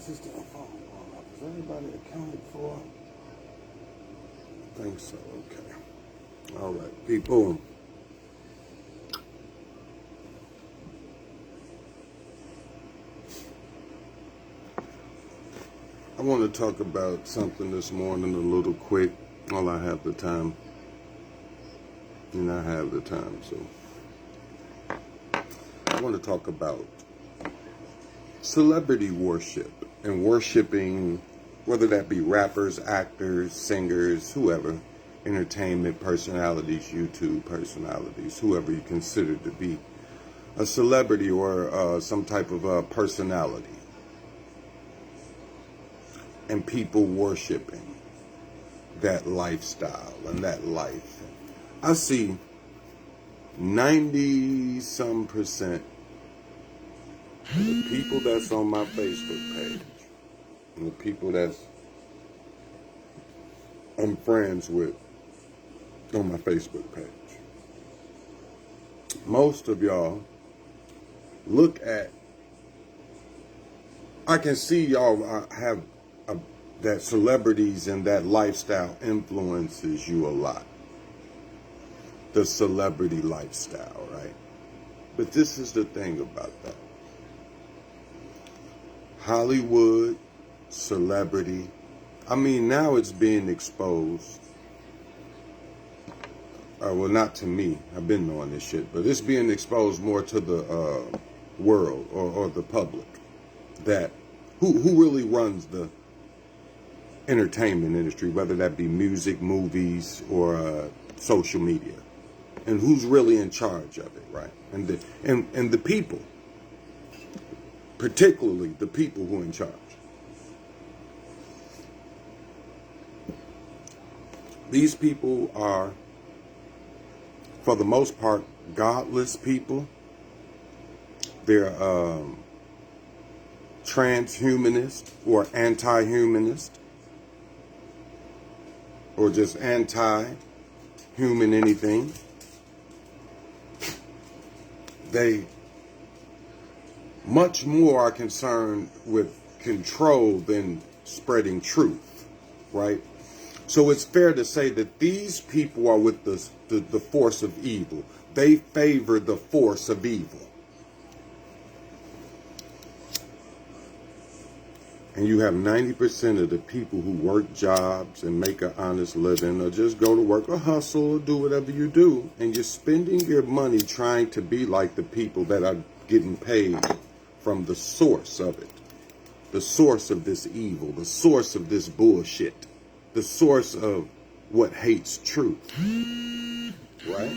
this damn phone going up? Is everybody accounted for? I think so, okay. All right, people. I want to talk about something this morning a little quick, while I have the time. And I have the time, so. I want to talk about celebrity worship and worshiping, whether that be rappers, actors, singers, whoever, entertainment personalities, YouTube personalities, whoever you consider to be a celebrity or some type of personality, and people worshiping that lifestyle and that life. I see 90-some% of the people that's on my Facebook page and the people that's I'm friends with on my Facebook page. Most of y'all look at, I can see y'all have that celebrities and that lifestyle influences you a lot. The celebrity lifestyle, right? But this is the thing about that. Hollywood, celebrity, I mean, now it's being exposed. Well, not to me. I've been knowing this shit, but it's being exposed more to the world or the public. That who really runs the entertainment industry, whether that be music, movies, or social media, and who's really in charge of it, right? And the people, particularly the people who are in charge. These people are, for the most part, godless people. They're transhumanist or anti-humanist, or just anti-human anything. They much more are concerned with control than spreading truth, right? So it's fair to say that these people are with the force of evil. They favor the force of evil. And you have 90% of the people who work jobs and make an honest living, or just go to work or hustle or do whatever you do, and you're spending your money trying to be like the people that are getting paid from the source of it. The source of this evil, the source of this bullshit, the source of what hates truth, right?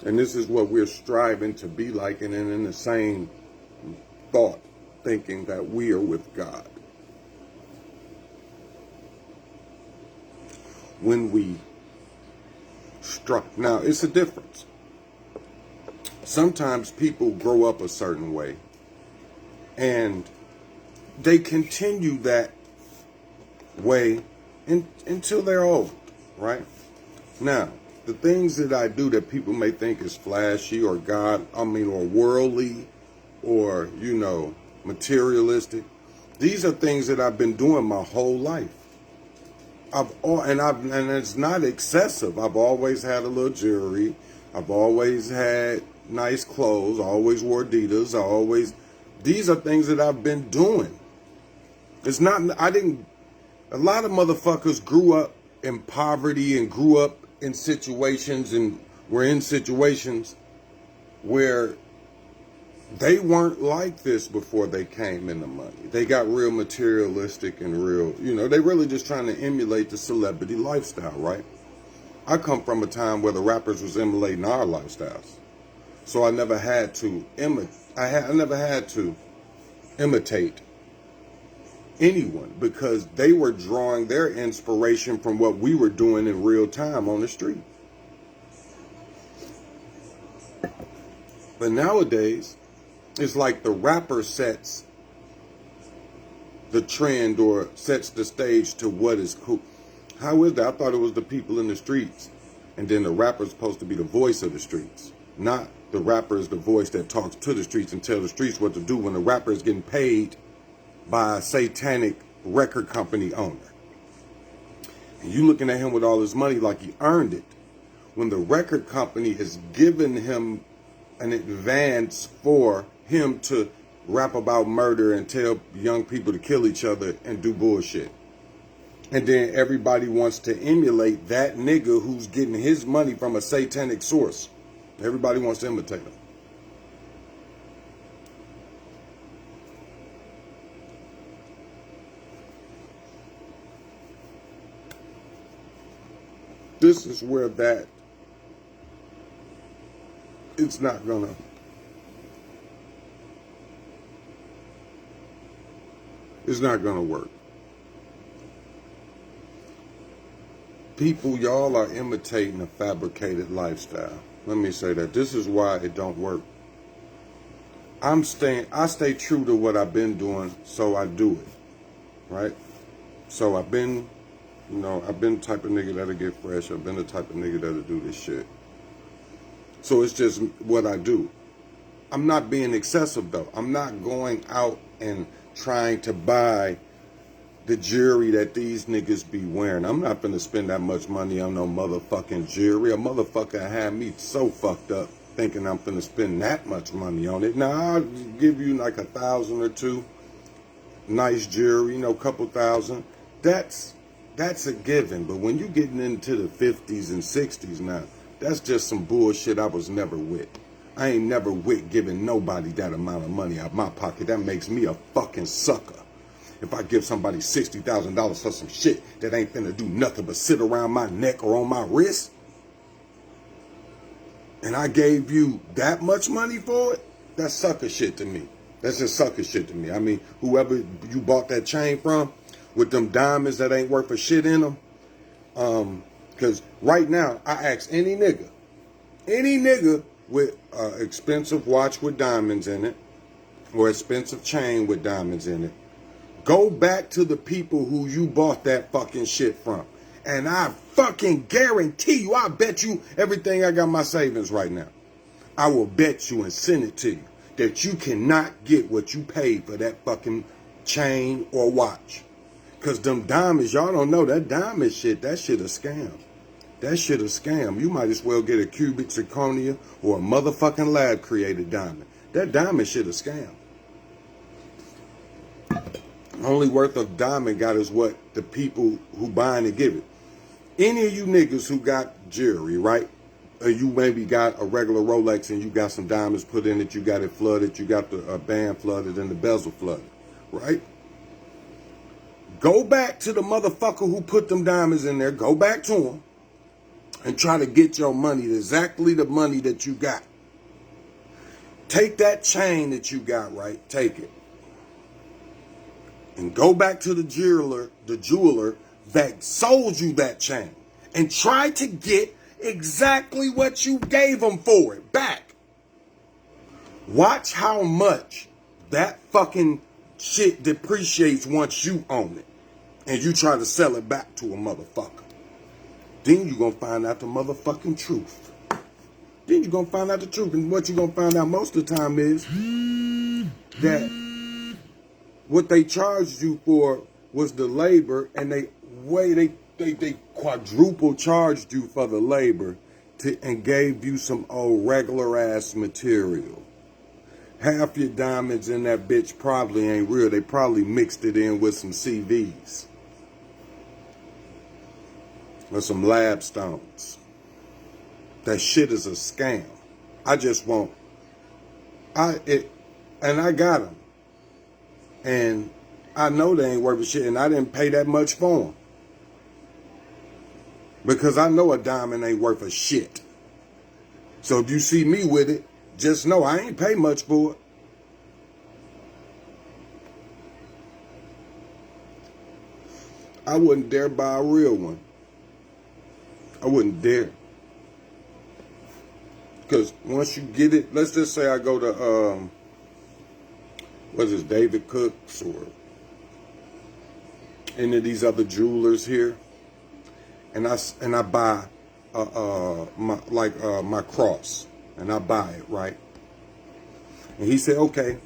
And this is what we're striving to be like, and in the same thought, thinking that we are with God. When we struck, now it's a difference. Sometimes people grow up a certain way, and they continue that way until they're old, right? Now, the things that I do that people may think is flashy or or worldly or, materialistic, these are things that I've been doing my whole life. And it's not excessive. I've always had a little jewelry. I've always had nice clothes. I always wore Adidas. These are things that I've been doing. A lot of motherfuckers grew up in poverty and grew up in situations and were in situations where they weren't like this before they came into money. They got real materialistic and real, they really just trying to emulate the celebrity lifestyle, right? I come from a time where the rappers was emulating our lifestyles. So I never had to imitate anyone, because they were drawing their inspiration from what we were doing in real time on the street. But nowadays, it's like the rapper sets the trend or sets the stage to what is cool. How is that? I thought it was the people in the streets And then the rapper's supposed to be the voice of the streets. Not the rapper is the voice that talks to the streets and tell the streets what to do when the rapper is getting paid by a satanic record company owner. And you looking at him with all his money like he earned it, when the record company is giving him an advance for him to rap about murder and tell young people to kill each other and do bullshit. And then everybody wants to emulate that nigga who's getting his money from a satanic source. Everybody wants to imitate him. This is where that it's not gonna work. People, y'all are imitating a fabricated lifestyle. Let me say that. This is why it don't work. I stay true to what I've been doing, so I do it. Right? So I've been the type of nigga that'll get fresh. I've been the type of nigga that'll do this shit. So it's just what I do. I'm not being excessive though. I'm not going out and trying to buy the jewelry that these niggas be wearing. I'm not finna spend that much money on no motherfucking jewelry. A motherfucker had me so fucked up thinking I'm finna spend that much money on it. Now I'll give you like $1,000 or $2. Nice jewelry, couple thousand. That's a given. But when you getting into the 50s and 60s now, that's just some bullshit I was never with. I ain't never with giving nobody that amount of money out my pocket. That makes me a fucking sucker. If I give somebody $60,000 for some shit that ain't finna do nothing but sit around my neck or on my wrist, and I gave you that much money for it, that's sucker shit to me. That's just sucker shit to me. I mean, whoever you bought that chain from with them diamonds that ain't worth a shit in them, because right now, I ask any nigga with expensive watch with diamonds in it, or expensive chain with diamonds in it, go back to the people who you bought that fucking shit from. And I fucking guarantee you, I bet you everything I got in my savings right now, I will bet you and send it to you that you cannot get what you paid for that fucking chain or watch. Because them diamonds, y'all don't know, that diamond shit, that shit a scam. That shit a scam. You might as well get a cubic zirconia or a motherfucking lab created diamond. That diamond shit a scam. Only worth of diamond got is what the people who buying it give it. Any of you niggas who got jewelry, right? Or you maybe got a regular Rolex and you got some diamonds put in it, you got it flooded, you got the band flooded and the bezel flooded, right? Go back to the motherfucker who put them diamonds in there, go back to him and try to get your money, exactly the money that you got. Take that chain that you got, right? Take it. And go back to the jeweler that sold you that chain and try to get exactly what you gave them for it back. Watch how much that fucking shit depreciates once you own it and you try to sell it back to a motherfucker. Then you're going to find out the motherfucking truth. Then you're going to find out the truth. And what you're going to find out most of the time is that what they charged you for was the labor, and they quadruple charged you for the labor and gave you some old regular ass material. Half your diamonds in that bitch probably ain't real. They probably mixed it in with some CVs or some lab stones. That shit is a scam. I just want and I got them. And I know they ain't worth a shit, and I didn't pay that much for them. Because I know a diamond ain't worth a shit. So if you see me with it, just know I ain't pay much for it. I wouldn't dare buy a real one. I wouldn't dare. Because once you get it, let's just say I go to, what's this, David Cooks or any of these other jewelers here, and I buy my cross, and I buy it, right? And he said, okay,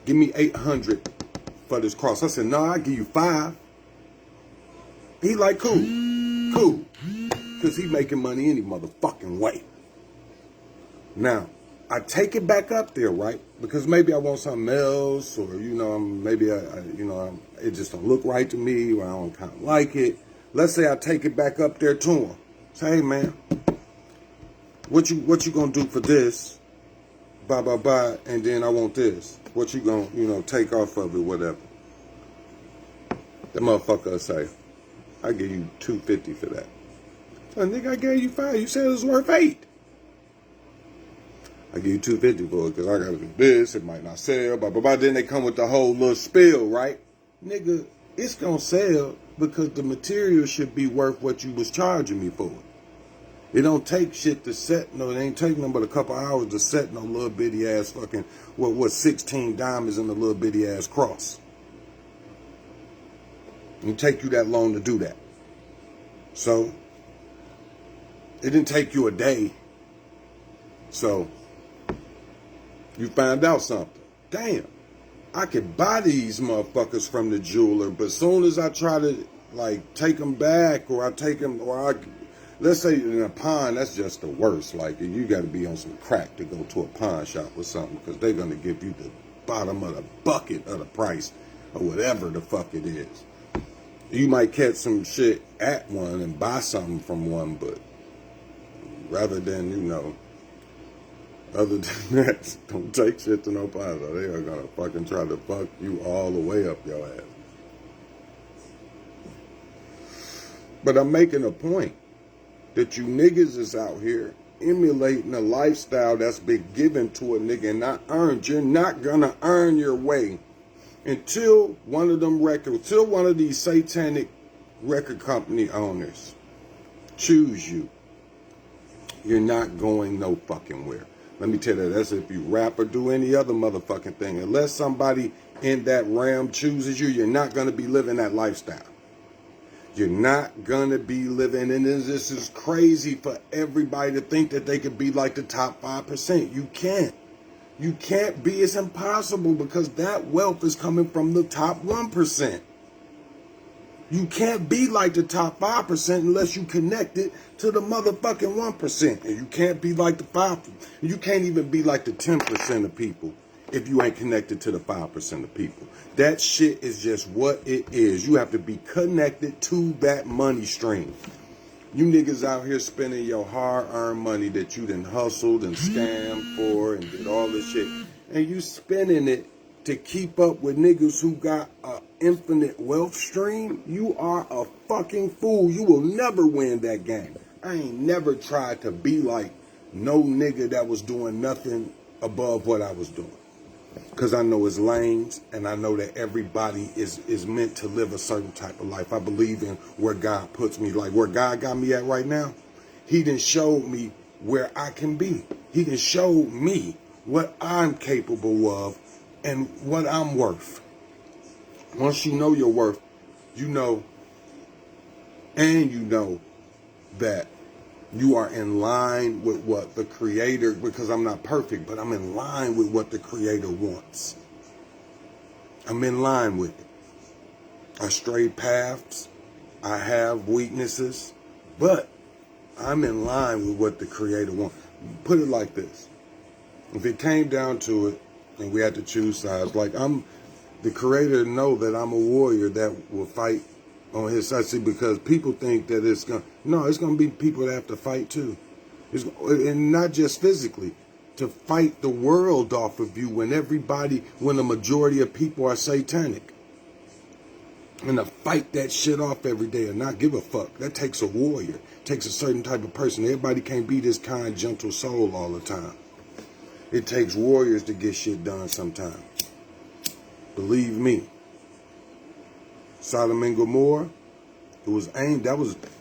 give me 800 for this cross. I said, no, I'll give you 5. He like, cool, cool. Because he making money any motherfucking way. Now, I take it back up there, right? Because maybe I want something else, or, maybe it just don't look right to me, or I don't kind of like it. Let's say I take it back up there to him. Say, hey, man, what you gonna do for this? Blah, blah, blah, and then I want this. What you gonna, take off of it, whatever. The motherfucker will say, I give you $250 for that. So, nigga, I gave you 5. You said it was worth 8. I give you $250 for it because I gotta do this. It might not sell, blah, blah, blah. Then they come with the whole little spiel, right? Nigga, it's gonna sell because the material should be worth what you was charging me for it. It don't take shit to set, no, it ain't taking them but a couple hours to set no little bitty ass fucking, 16 diamonds in a little bitty ass cross. It take you that long to do that. So, it didn't take you a day. So, you find out something. Damn, I could buy these motherfuckers from the jeweler, but as soon as I try to, take them back, or I take them, let's say in a pawn, that's just the worst. Like, you got to be on some crack to go to a pawn shop or something, because they're going to give you the bottom of the bucket of the price, or whatever the fuck it is. You might catch some shit at one and buy something from one, but rather than, other than that, don't take shit to no pawn shop. They are going to fucking try to fuck you all the way up your ass. But I'm making a point that you niggas is out here emulating a lifestyle that's been given to a nigga and not earned. You're not gonna earn your way until one of these satanic record company owners choose you. You're not going no fucking where. Let me tell you, that's if you rap or do any other motherfucking thing. Unless somebody in that realm chooses you, you're not gonna be living that lifestyle. You're not going to be living, and this is crazy for everybody to think that they could be like the top 5%. You can't. You can't be. It's impossible because that wealth is coming from the top 1%. You can't be like the top 5% unless you connect it to the motherfucking 1%. And you can't be like the 5%. You can't even be like the 10% of people if you ain't connected to the 5% of people. That shit is just what it is. You have to be connected to that money stream. You niggas out here spending your hard-earned money that you done hustled and scammed for and did all this shit. And you spending it to keep up with niggas who got an infinite wealth stream. You are a fucking fool. You will never win that game. I ain't never tried to be like no nigga that was doing nothing above what I was doing. Because I know it's lanes, and I know that everybody is meant to live a certain type of life. I believe in where God puts me. Like where God got me at right now, he done showed me where I can be. He done showed me what I'm capable of and what I'm worth. Once you know your worth, you know that you are in line with what the Creator, because I'm not perfect, but I'm in line with what the Creator wants. I'm in line with it. I stray paths. I have weaknesses, but I'm in line with what the Creator wants. Put it like this. If it came down to it and we had to choose sides, the Creator know that I'm a warrior that will fight on his side. See, because people think that it's going to be people that have to fight too. And not just physically, to fight the world off of you when the majority of people are satanic. And to fight that shit off every day and not give a fuck. That takes a warrior. It takes a certain type of person. Everybody can't be this kind, gentle soul all the time. It takes warriors to get shit done sometimes. Believe me. Sodom and Gomorrah,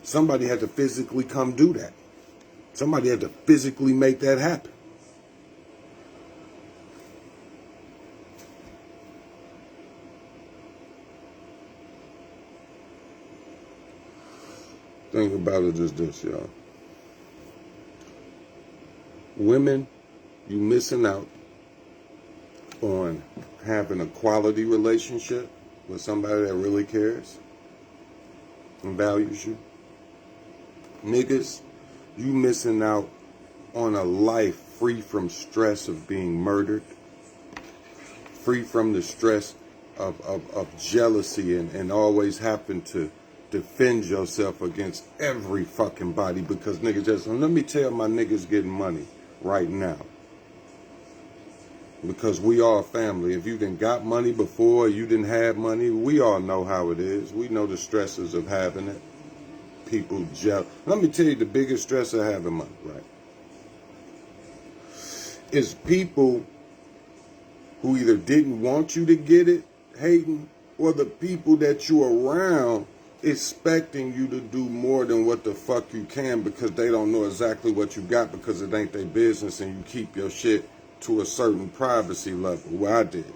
somebody had to physically come do that. Somebody had to physically make that happen. Thing about it is this, y'all. Women, you missing out on having a quality relationship with somebody that really cares and values you. Niggas, you missing out on a life free from stress of being murdered, free from the stress of jealousy and always having to defend yourself against every fucking body because niggas just, let me tell my niggas getting money right now. Because we are family. If you didn't got money before, you didn't have money, we all know how it is. We know the stresses of having it. People jealous. Let me tell you the biggest stress of having money, right? Is people who either didn't want you to get it, hating, or the people that you around expecting you to do more than what the fuck you can because they don't know exactly what you got because it ain't their business and you keep your shit to a certain privacy level, where I did.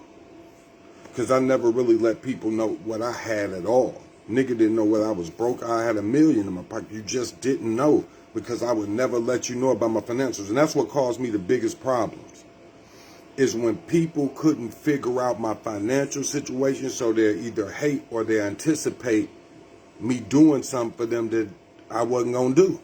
Because I never really let people know what I had at all. Nigga didn't know whether I was broke. I had $1 million in my pocket. You just didn't know because I would never let you know about my financials. And that's what caused me the biggest problems, is when people couldn't figure out my financial situation, so they either hate or they anticipate me doing something for them that I wasn't going to do.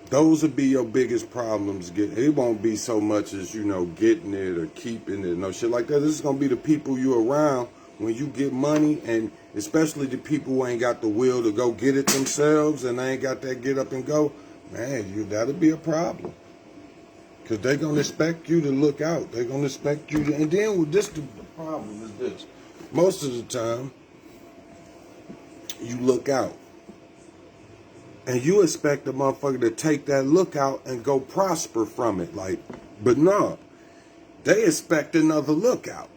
Those would be your biggest problems. It won't be so much as, getting it or keeping it, no shit like that. This is going to be the people you around when you get money, and especially the people who ain't got the will to go get it themselves and they ain't got that get up and go. Man, that'll be a problem. Because they're going to expect you to look out. They're going to expect you to, and then the problem is this. Most of the time, you look out. And you expect the motherfucker to take that lookout and go prosper from it. But no, they expect another lookout.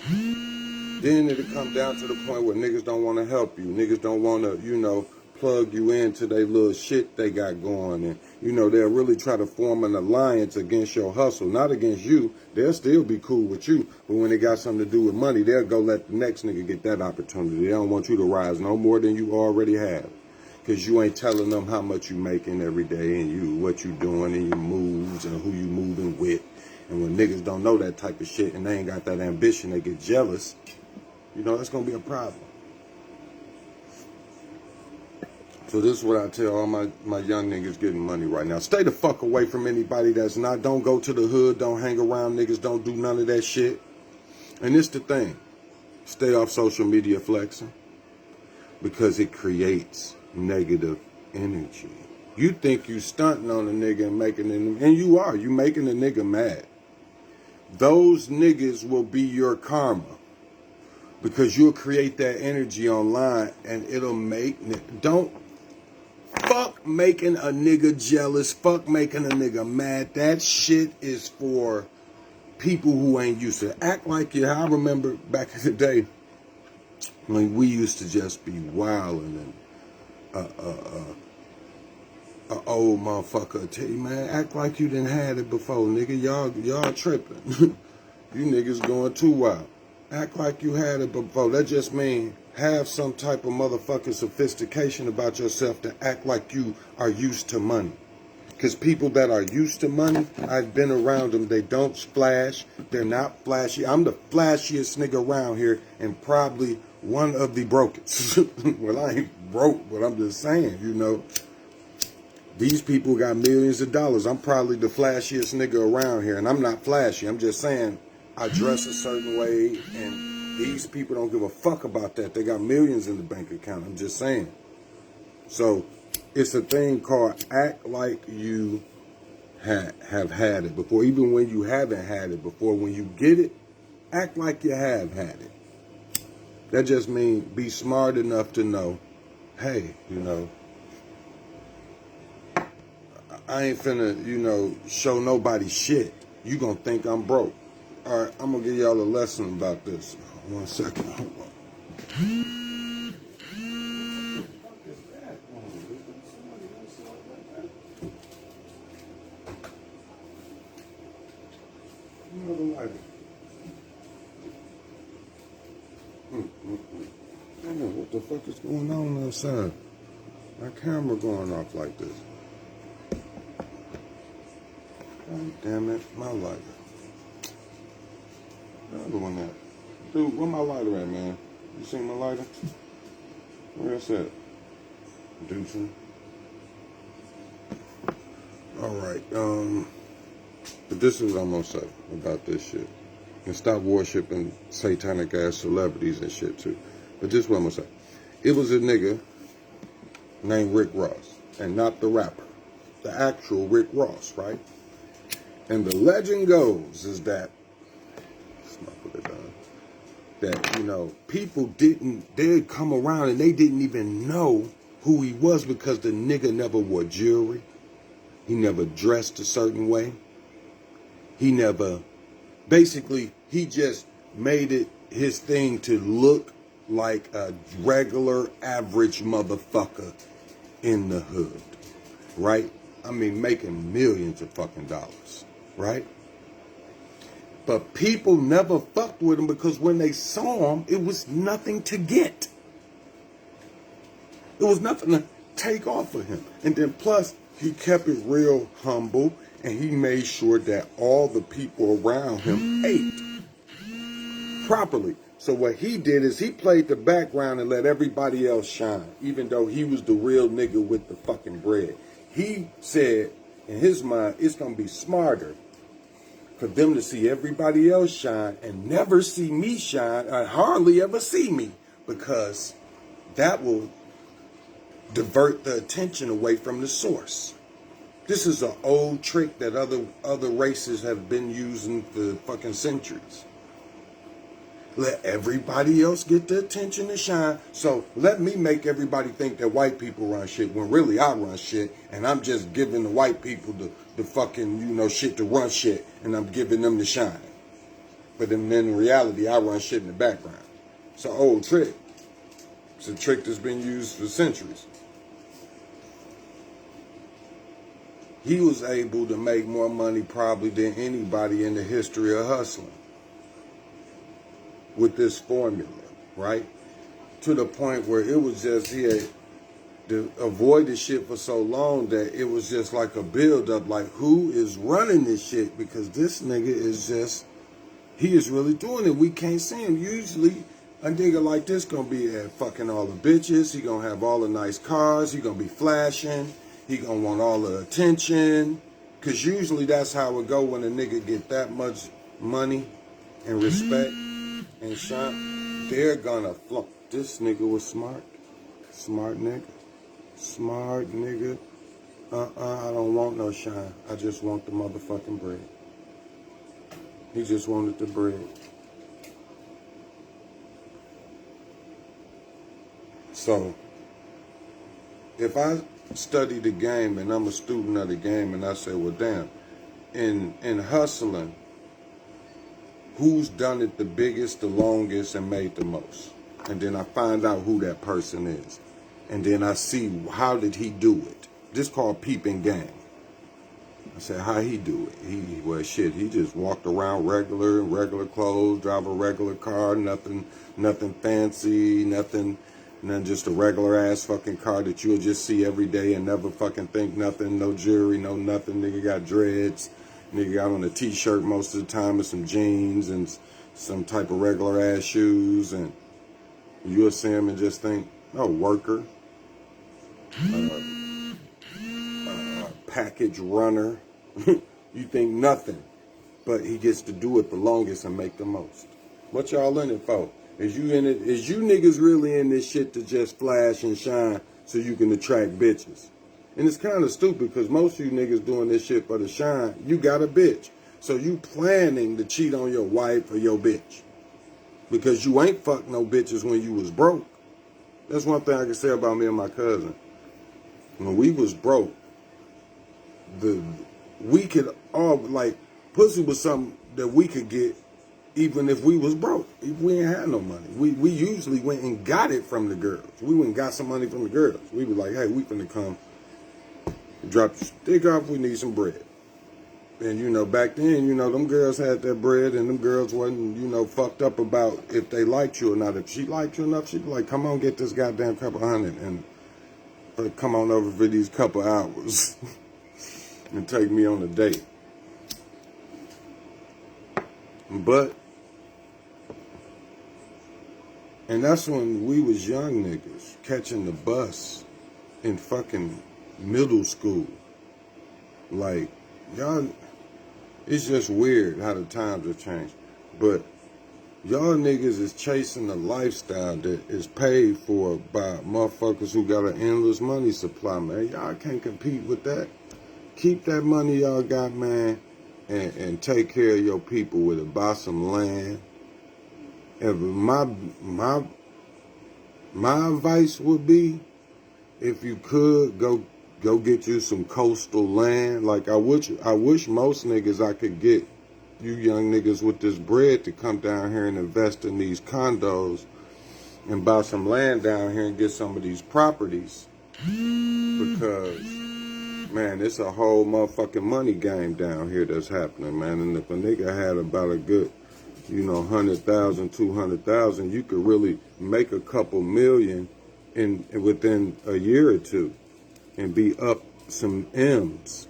Then it'll come down to the point where niggas don't want to help you. Niggas don't want to, plug you into their little shit they got going. And, they'll really try to form an alliance against your hustle. Not against you. They'll still be cool with you. But when they got something to do with money, they'll go let the next nigga get that opportunity. They don't want you to rise no more than you already have. Because you ain't telling them how much you making every day and what you doing and your moves and who you moving with. And when niggas don't know that type of shit and they ain't got that ambition, they get jealous, that's going to be a problem. So this is what I tell all my young niggas getting money right now. Stay the fuck away from anybody that's not. Don't go to the hood. Don't hang around niggas. Don't do none of that shit. And it's the thing. Stay off social media flexing. Because it creates negative energy. You think you stunting on a nigga and making him, and you are. You making a nigga mad. Those niggas will be your karma. Because you'll create that energy online and it'll fuck making a nigga jealous. Fuck making a nigga mad. That shit is for people who ain't used to act like you. I remember back in the day when we used to just be wilding and old motherfucker tell you, man, act like you didn't had it before, nigga. Y'all tripping. You niggas going too wild. Act like you had it before. That just means have some type of motherfucking sophistication about yourself to act like you are used to money. Because people that are used to money, I've been around them. They don't flash. They're not flashy. I'm the flashiest nigga around here and probably one of the brokest. Well, I ain't broke, but I'm just saying, these people got millions of dollars. I'm probably the flashiest nigga around here. And I'm not flashy. I'm just saying I dress a certain way. And these people don't give a fuck about that. They got millions in the bank account. I'm just saying. So it's a thing called act like you have had it before. Even when you haven't had it before. When you get it, act like you have had it. That just means be smart enough to know, hey, I ain't finna, show nobody shit. You gonna think I'm broke. All right, I'm gonna give y'all a lesson about this. 1 second. Hold on. What the fuck is going on outside? My camera going off like this. God damn it, my lighter. The other one at? Dude, where my lighter at, man? You seen my lighter? Where's that? Deucing. Alright, but this is what I'm gonna say about this shit. And stop worshiping satanic ass celebrities and shit too. But this is what I'm gonna say. It was a nigga named Rick Ross, and not the rapper. The actual Rick Ross, right? And the legend goes is that, that, you know, people they'd come around and they didn't even know who he was because the nigga never wore jewelry. He never dressed a certain way. He never, basically, he just made it his thing to look like a regular, average motherfucker in the hood, right? I mean, making millions of fucking dollars, right? But people never fucked with him because when they saw him, it was nothing to get. It was nothing to take off of him. And then plus, he kept it real humble, and he made sure that all the people around him ate properly. So what he did is he played the background and let everybody else shine, even though he was the real nigga with the fucking bread. He said, in his mind, it's going to be smarter for them to see everybody else shine and never see me shine, and hardly ever see me, because that will divert the attention away from the source. This is an old trick that other races have been using for fucking centuries. Let everybody else get the attention to shine. So let me make everybody think that white people run shit when really I run shit, and I'm just giving the white people the fucking, you know, shit to run shit, and I'm giving them the shine. But then in reality, I run shit in the background. It's an old trick. It's a trick that's been used for centuries. He was able to make more money probably than anybody in the history of hustling with this formula, right? To the point where it was just, he had to avoid the shit for so long that it was just like a build-up, like, who is running this shit? Because this nigga is just, he is really doing it. We can't see him. Usually, a nigga like this gonna be at fucking all the bitches. He gonna have all the nice cars. He gonna be flashing. He gonna want all the attention. Because usually that's how it go when a nigga get that much money and respect and shine. They're gonna flunk. This nigga was smart. Smart nigga. Smart nigga. I don't want no shine. I just want the motherfucking bread. He just wanted the bread. So, if I study the game and I'm a student of the game and I say, well, damn, in hustling, who's done it the biggest, the longest, and made the most? And then I find out who that person is. And then I see, how did he do it? This called peeping game. I said, how he do it? Well, shit, he just walked around regular clothes, drive a regular car, nothing fancy, nothing, just a regular ass fucking car that you'll just see every day and never fucking think nothing, no jewelry, no nothing. Nigga got dreads. Nigga got on a t-shirt most of the time and some jeans and some type of regular ass shoes, and you'll see him and just think, oh, worker, package runner. You think nothing, but he gets to do it the longest and make the most. What y'all in it for? Is you in it? Is you niggas really in this shit to just flash and shine so you can attract bitches? And it's kind of stupid because most of you niggas doing this shit for the shine, you got a bitch. So you planning to cheat on your wife or your bitch. Because you ain't fucked no bitches when you was broke. That's one thing I can say about me and my cousin. When we was broke, we could all, like, pussy was something that we could get even if we was broke. If we ain't had no money. We usually went and got it from the girls. We went and got some money from the girls. We were like, hey, we finna come drop the stick off, we need some bread. And, you know, back then, you know, them girls had that bread, and them girls wasn't, you know, fucked up about if they liked you or not. If she liked you enough, she'd be like, come on, get this goddamn couple $100. And come on over for these couple hours and take me on a date. But, and that's when we was young niggas catching the bus in fucking middle school. Like, y'all, it's just weird how the times have changed. But y'all niggas is chasing a lifestyle that is paid for by motherfuckers who got an endless money supply, man. Y'all can't compete with that. Keep that money y'all got, man, and take care of your people with it. Buy some land. And my advice would be, if you could, go get you some coastal land. Like, I wish most niggas I could get you young niggas with this bread to come down here and invest in these condos and buy some land down here and get some of these properties. Because, man, it's a whole motherfucking money game down here that's happening, man. And if a nigga had about a good, 100,000, 200,000, you could really make a couple million within a year or two and be up some M's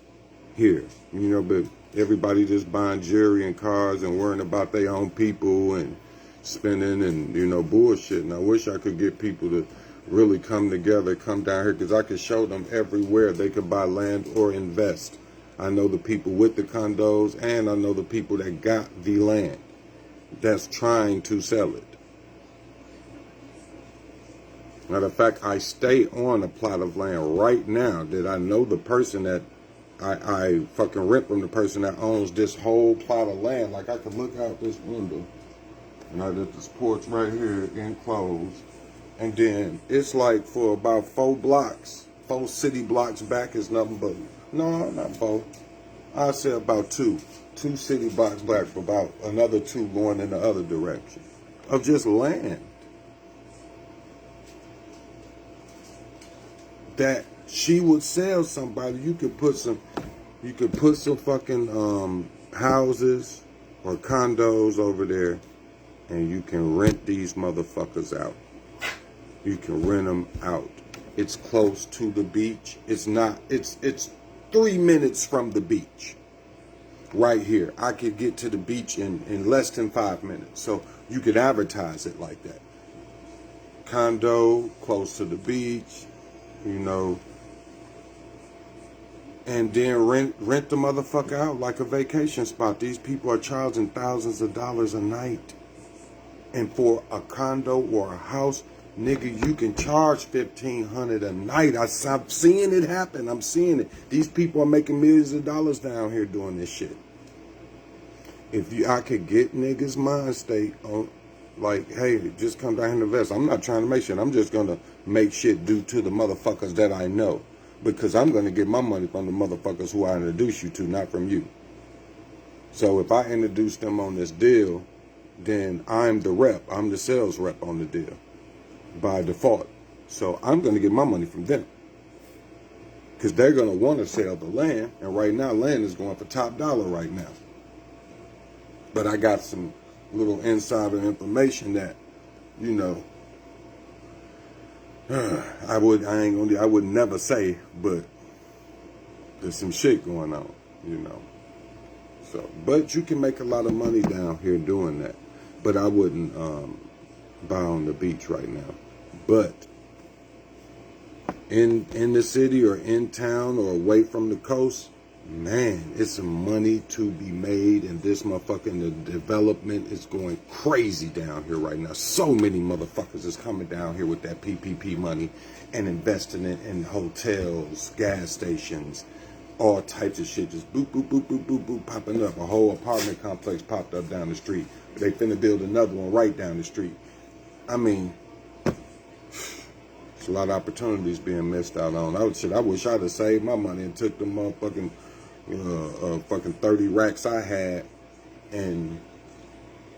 here, but everybody just buying jewelry and cars and worrying about their own people and spending and, bullshit. And I wish I could get people to really come together, come down here, because I could show them everywhere they could buy land or invest. I know the people with the condos, and I know the people that got the land that's trying to sell it. Matter of fact, I stay on a plot of land right now that I know the person that I fucking rent from, the person that owns this whole plot of land. Like, I could look out this window and I got this porch right here enclosed. And then it's like for about 4 city blocks back is nothing but, no, not 4. I say about 2 city blocks back, for about another 2 going in the other direction of just land that she would sell somebody. You could put some fucking houses or condos over there, and you can rent these motherfuckers out. You can rent them out. It's close to the beach. It's 3 minutes from the beach. Right here. I could get to the beach in less than 5 minutes. So you could advertise it like that. Condo, close to the beach, and then rent the motherfucker out like a vacation spot. These people are charging thousands of dollars a night. And for a condo or a house, nigga, you can charge $1,500 a night. I'm seeing it happen. I'm seeing it. These people are making millions of dollars down here doing this shit. I could get niggas' mind state on, like, hey, just come down here and invest. I'm not trying to make shit. I'm just going to make shit due to the motherfuckers that I know. Because I'm going to get my money from the motherfuckers who I introduce you to, not from you. So if I introduce them on this deal, then I'm the rep. I'm the sales rep on the deal by default. So I'm going to get my money from them. Because they're going to want to sell the land. And right now, land is going for top dollar right now. But I got some little insider information that, I would never say, but there's some shit going on, So, but you can make a lot of money down here doing that. But I wouldn't buy on the beach right now. But in the city or in town or away from the coast, man, it's some money to be made, and this motherfucking the development is going crazy down here right now. So many motherfuckers is coming down here with that PPP money and investing it in hotels, gas stations, all types of shit. Just boop, boop, boop, boop, boop, boop, popping up. A whole apartment complex popped up down the street. They finna build another one right down the street. I mean, it's a lot of opportunities being missed out on. I wish I'd have saved my money and took the motherfucking fucking 30 racks I had and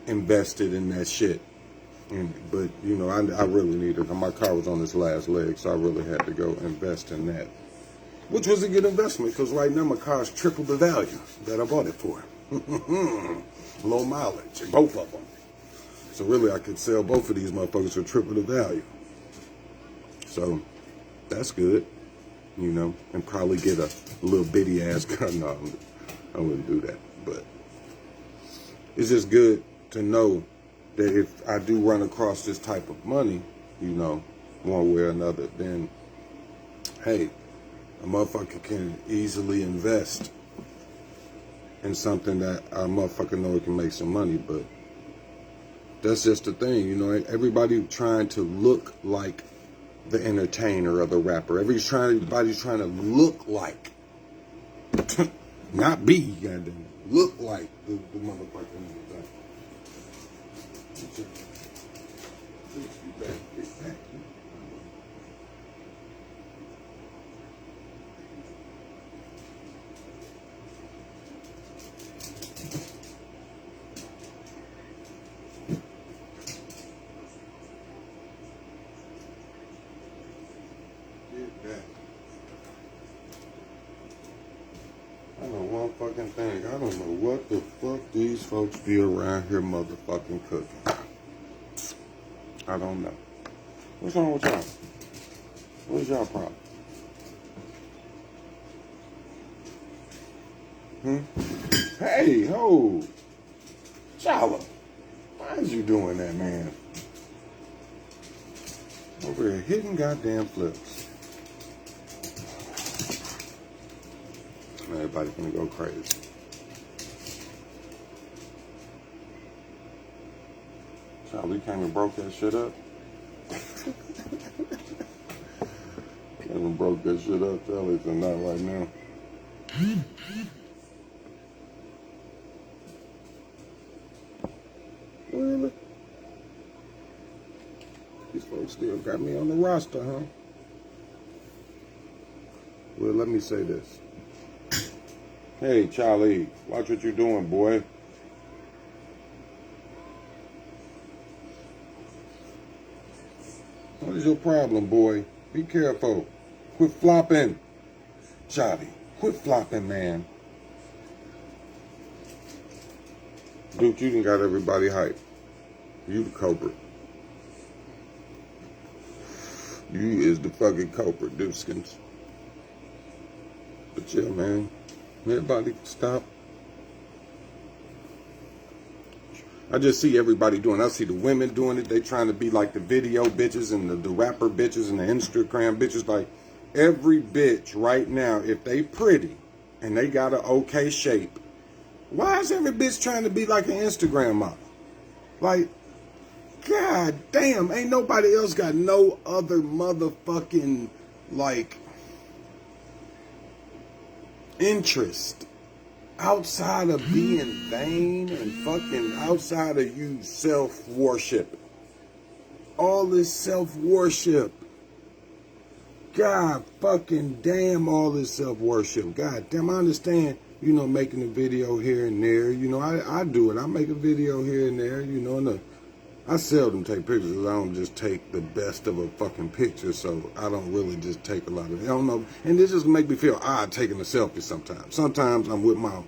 invested in that shit. But I really needed. My car was on its last leg, so I really had to go invest in that, which was a good investment because right now my car's triple the value that I bought it for. Low mileage, both of them. So really, I could sell both of these motherfuckers for triple the value. So that's good. you know, and probably get a little bitty ass gun. No, I wouldn't do that. But it's just good to know that if I do run across this type of money, you know, one way or another, then, hey, a motherfucker can easily invest in something that a motherfucker know it can make some money. But that's just the thing, you know, everybody trying to look like the entertainer or the rapper. Everybody's trying to look like, not be, goddamn, look like the motherfucker in the back. I know one fucking thing. I don't know what the fuck these folks be around here motherfucking cooking. I don't know. What's wrong with y'all? What's y'all problem? Hey, ho! Chala! Why is you doing that, man? Over here hitting goddamn flips. Everybody's gonna go crazy. Charlie came and broke that shit up. Came and broke that shit up. Charlie's not right now. Really? These folks still got me on the roster, huh? Well, let me say this. Hey, Charlie, watch what you're doing, boy. What is your problem, boy? Be careful. Quit flopping. Charlie, quit flopping, man. Dude, you done got everybody hyped. You the culprit. You is the fucking culprit, Deuskins. But yeah, man. Everybody stop. I just see everybody doing. I see the women doing it. They trying to be like the video bitches and the rapper bitches and the Instagram bitches. Like every bitch right now, if they pretty and they got an okay shape, why is every bitch trying to be like an Instagram model? Like, god damn, ain't nobody else got no other motherfucking like interest outside of being vain and fucking outside of you self-worship. All this self-worship. God fucking damn, all this self-worship. God damn, I understand, you know, making a video here and there. You know, I do it. I make a video here and there, you know, and I seldom take pictures. I don't just take the best of a fucking picture, so I don't really just take a lot of it. I don't know. And this just make me feel odd taking a selfie sometimes. Sometimes I'm with my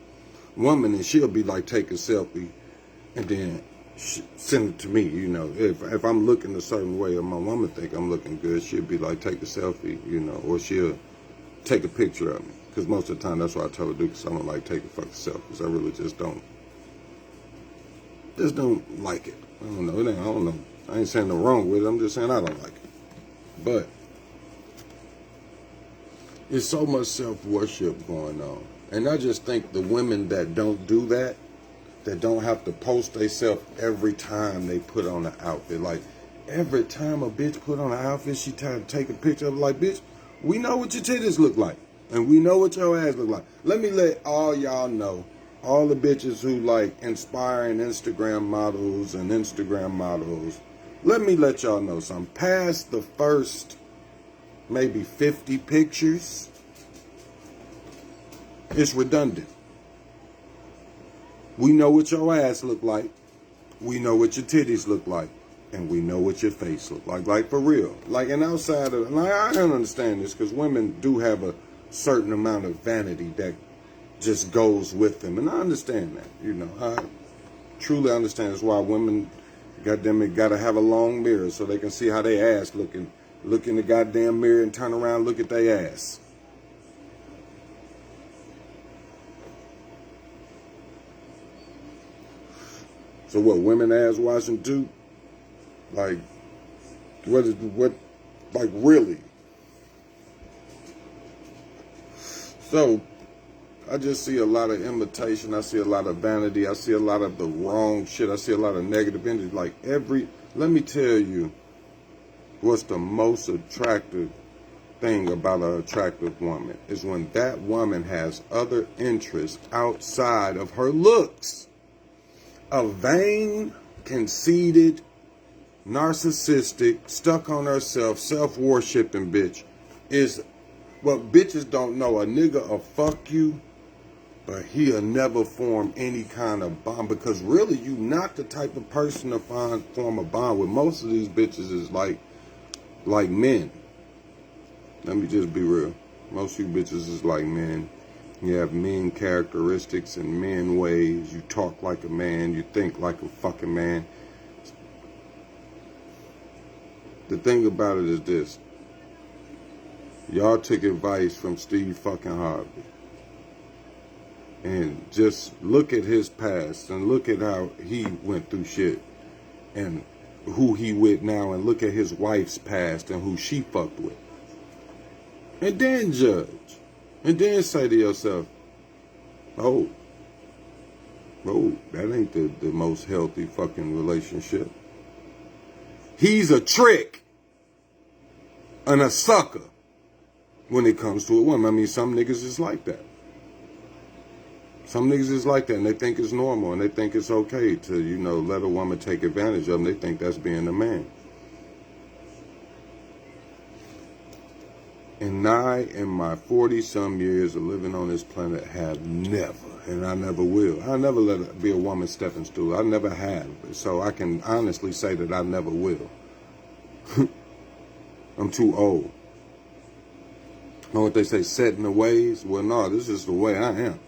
woman and she'll be like, take a selfie and then send it to me, you know. If I'm looking a certain way or my woman think I'm looking good, she'll be like, take a selfie, you know, or she'll take a picture of me. Because most of the time, that's what I tell her to do, because I don't like taking fucking selfies. I really just don't like it. I don't know. I don't know. I ain't saying no wrong with it. I'm just saying I don't like it. But it's so much self-worship going on. And I just think the women that don't do that don't have to post themselves every time they put on an outfit. Like, every time a bitch put on an outfit, she try to take a picture of it. Like, bitch, we know what your titties look like. And we know what your ass look like. Let me let all y'all know, all the bitches who like inspiring Instagram models, let me let y'all know something. Past the first maybe 50 pictures, it's redundant. We know what your ass look like. We know what your titties look like. And we know what your face look like. Like, for real. Like, and outside of, like, I don't understand this, because women do have a certain amount of vanity that just goes with them. And I understand that, you know. I truly understand. That's why women, goddamn it, gotta have a long mirror so they can see how they ass looking. Look in the goddamn mirror and turn around and look at their ass. So what, women ass washing too? Like, like really? So, I just see a lot of imitation. I see a lot of vanity. I see a lot of the wrong shit. I see a lot of negative energy. Like let me tell you what's the most attractive thing about an attractive woman is when that woman has other interests outside of her looks. A vain, conceited, narcissistic, stuck on herself, self-worshipping bitch is what bitches don't know. A nigga will fuck you, but he'll never form any kind of bond, because really you not the type of person to form a bond with. Most of these bitches is like men. Let me just be real. Most of you bitches is like men. You have men characteristics and men ways. You talk like a man. You think like a fucking man. The thing about it is this. Y'all took advice from Steve fucking Harvey. And just look at his past and look at how he went through shit and who he with now, and look at his wife's past and who she fucked with. And then judge. And then say to yourself, oh, that ain't the most healthy fucking relationship. He's a trick and a sucker when it comes to a woman. I mean, some niggas is like that. Some niggas is like that, and they think it's normal, and they think it's okay to, you know, let a woman take advantage of them. They think that's being a man. And I, in my 40-some years of living on this planet, have never, and I never will, I never let it be a woman's stepping stool. I never have. So I can honestly say that I never will. I'm too old. You know what they say, set in the ways? Well, no, this is the way I am.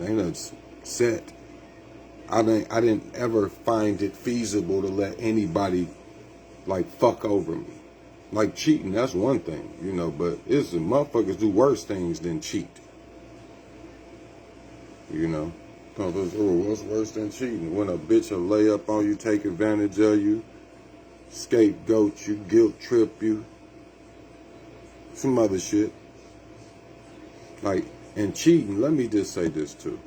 Ain't no set. I didn't ever find it feasible to let anybody like fuck over me. Like cheating, that's one thing, you know, but it's motherfuckers do worse things than cheat. You know, what's worse than cheating? When a bitch will lay up on you, take advantage of you, scapegoat you, guilt trip you, some other shit. Like, and cheating, let me just say this too.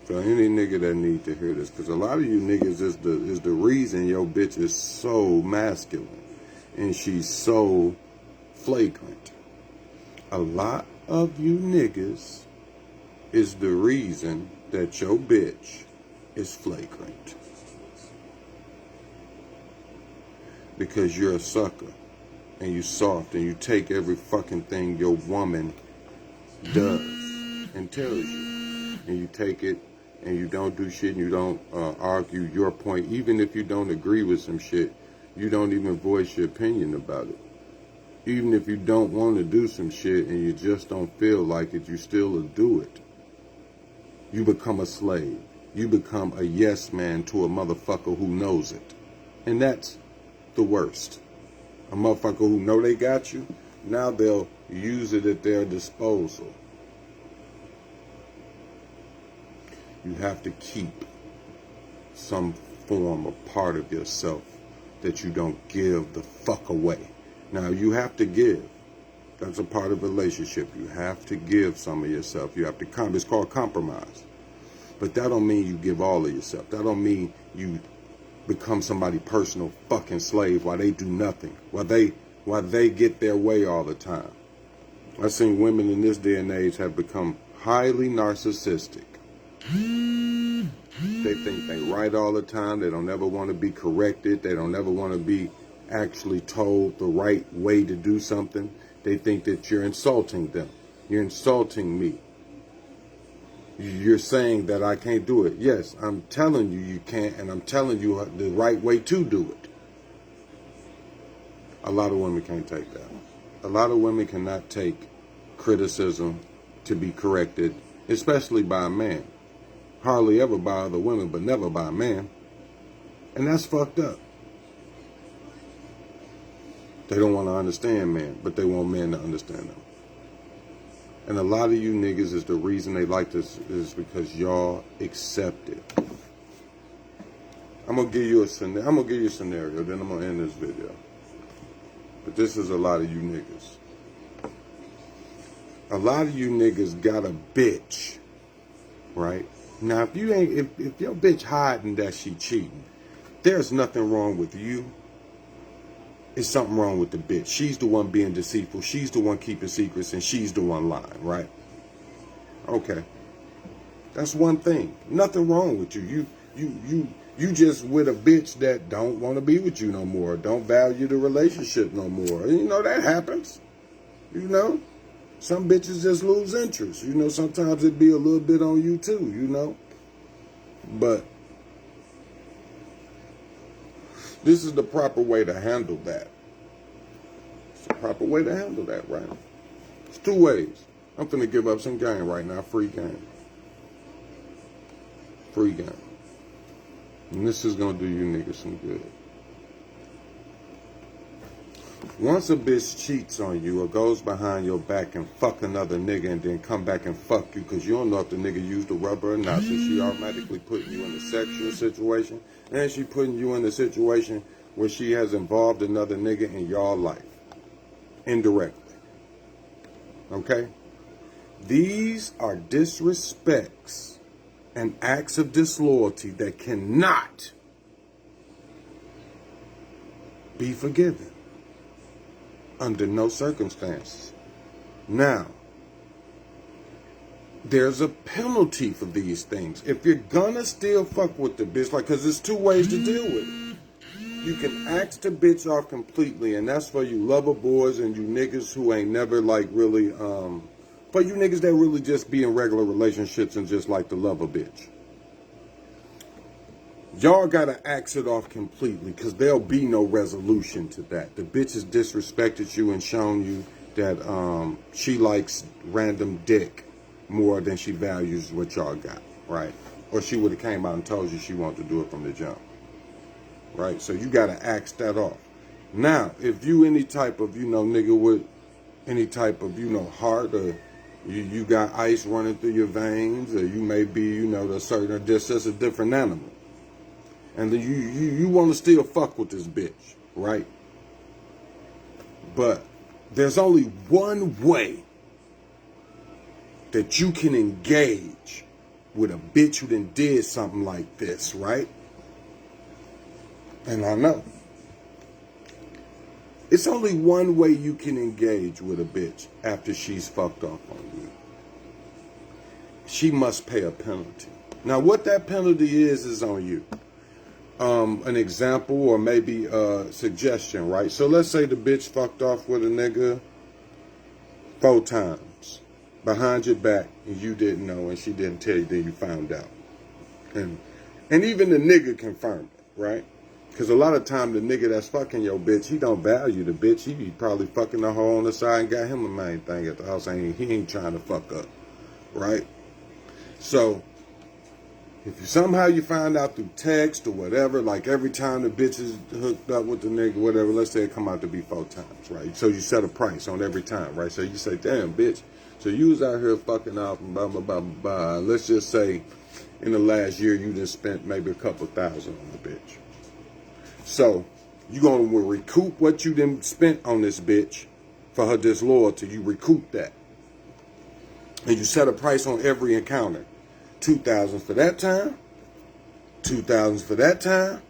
For any nigga that need to hear this, because a lot of you niggas is the reason your bitch is so masculine and she's so flagrant. A lot of you niggas is the reason that your bitch is flagrant. Because you're a sucker and you soft and you take every fucking thing your woman does and tells you, and you take it and you don't do shit and you don't argue your point. Even if you don't agree with some shit, you don't even voice your opinion about it. Even if you don't want to do some shit and you just don't feel like it, you still will do it. You become a slave. You become a yes man to a motherfucker who knows it. And that's the worst. A motherfucker who know they got you, now they'll use it at their disposal. You have to keep some form of part of yourself that you don't give the fuck away. Now, you have to give. That's a part of a relationship. You have to give some of yourself. You have to it's called compromise. But that don't mean you give all of yourself. That don't mean you become somebody's personal fucking slave while they do nothing. While they get their way all the time. I've seen women in this day and age have become highly narcissistic. They think they right all the time. They don't ever want to be corrected. They don't ever want to be actually told the right way to do something. They think that you're insulting them. You're insulting me. You're saying that I can't do it. Yes, I'm telling you you can't, and I'm telling you the right way to do it. A lot of women can't take that. A lot of women cannot take criticism to be corrected, especially by a man. Hardly ever by other women, but never by a man. And that's fucked up. They don't want to understand men, but they want men to understand them. And a lot of you niggas is the reason they like this is because y'all accept it. I'm gonna give you a scenario. I'm gonna give you a scenario. Then I'm gonna end this video. But this is a lot of you niggas. A lot of you niggas got a bitch, right? Now, if you ain't, if your bitch hiding that she cheating, there's nothing wrong with you. It's something wrong with the bitch. She's the one being deceitful. She's the one keeping secrets, and she's the one lying, right? Okay, that's one thing. Nothing wrong with you. You just with a bitch that don't want to be with you no more. Don't value the relationship no more. You know that happens. You know. Some bitches just lose interest. You know, sometimes it be a little bit on you too, you know. But this is the proper way to handle that. It's the proper way to handle that, right? It's two ways. I'm finna give up some game right now. Free game. Free game. And this is gonna do you niggas some good. Once a bitch cheats on you or goes behind your back and fuck another nigga and then come back and fuck you because you don't know if the nigga used the rubber or not, so she automatically putting you in a sexual situation, and she putting you in a situation where she has involved another nigga in your life indirectly. Okay? These are disrespects and acts of disloyalty that cannot be forgiven. Under no circumstances. Now, there's a penalty for these things. If you're gonna still fuck with the bitch, like, cause there's two ways to deal with it. You can axe the bitch off completely, and that's for you lover boys and you niggas who ain't never like really, for you niggas that really just be in regular relationships and just like to love a bitch. Y'all gotta axe it off completely because there'll be no resolution to that. The bitch has disrespected you and shown you that she likes random dick more than she values what y'all got, right? Or she would have came out and told you she wanted to do it from the jump, right? So you gotta axe that off. Now, if you any type of, you know, nigga with any type of, you know, heart, or you got ice running through your veins, or you may be, you know, just a different animal. And then you want to still fuck with this bitch, right? But there's only one way that you can engage with a bitch who done did something like this, right? And I know. It's only one way you can engage with a bitch after she's fucked off on you. She must pay a penalty. Now, what that penalty is on you. An example or maybe a suggestion, right? So let's say the bitch fucked off with a nigga 4 times behind your back and you didn't know and she didn't tell you, then you found out. And even the nigga confirmed it, right? Because a lot of time the nigga that's fucking your bitch, he don't value the bitch. He probably fucking the hoe on the side and got him a main thing at the house. He ain't trying to fuck up, right? So if somehow you find out through text or whatever, like every time the bitch is hooked up with the nigga, whatever, let's say it come out to be 4 times, right? So you set a price on every time, right? So you say, damn, bitch, so you was out here fucking off and blah, blah, blah, blah, blah. Let's just say in the last year you just spent maybe a couple thousand on the bitch. So you going to recoup what you done spent on this bitch for her disloyalty. You recoup that. And you set a price on every encounter. 2,000 for that time, 2,000 for that time,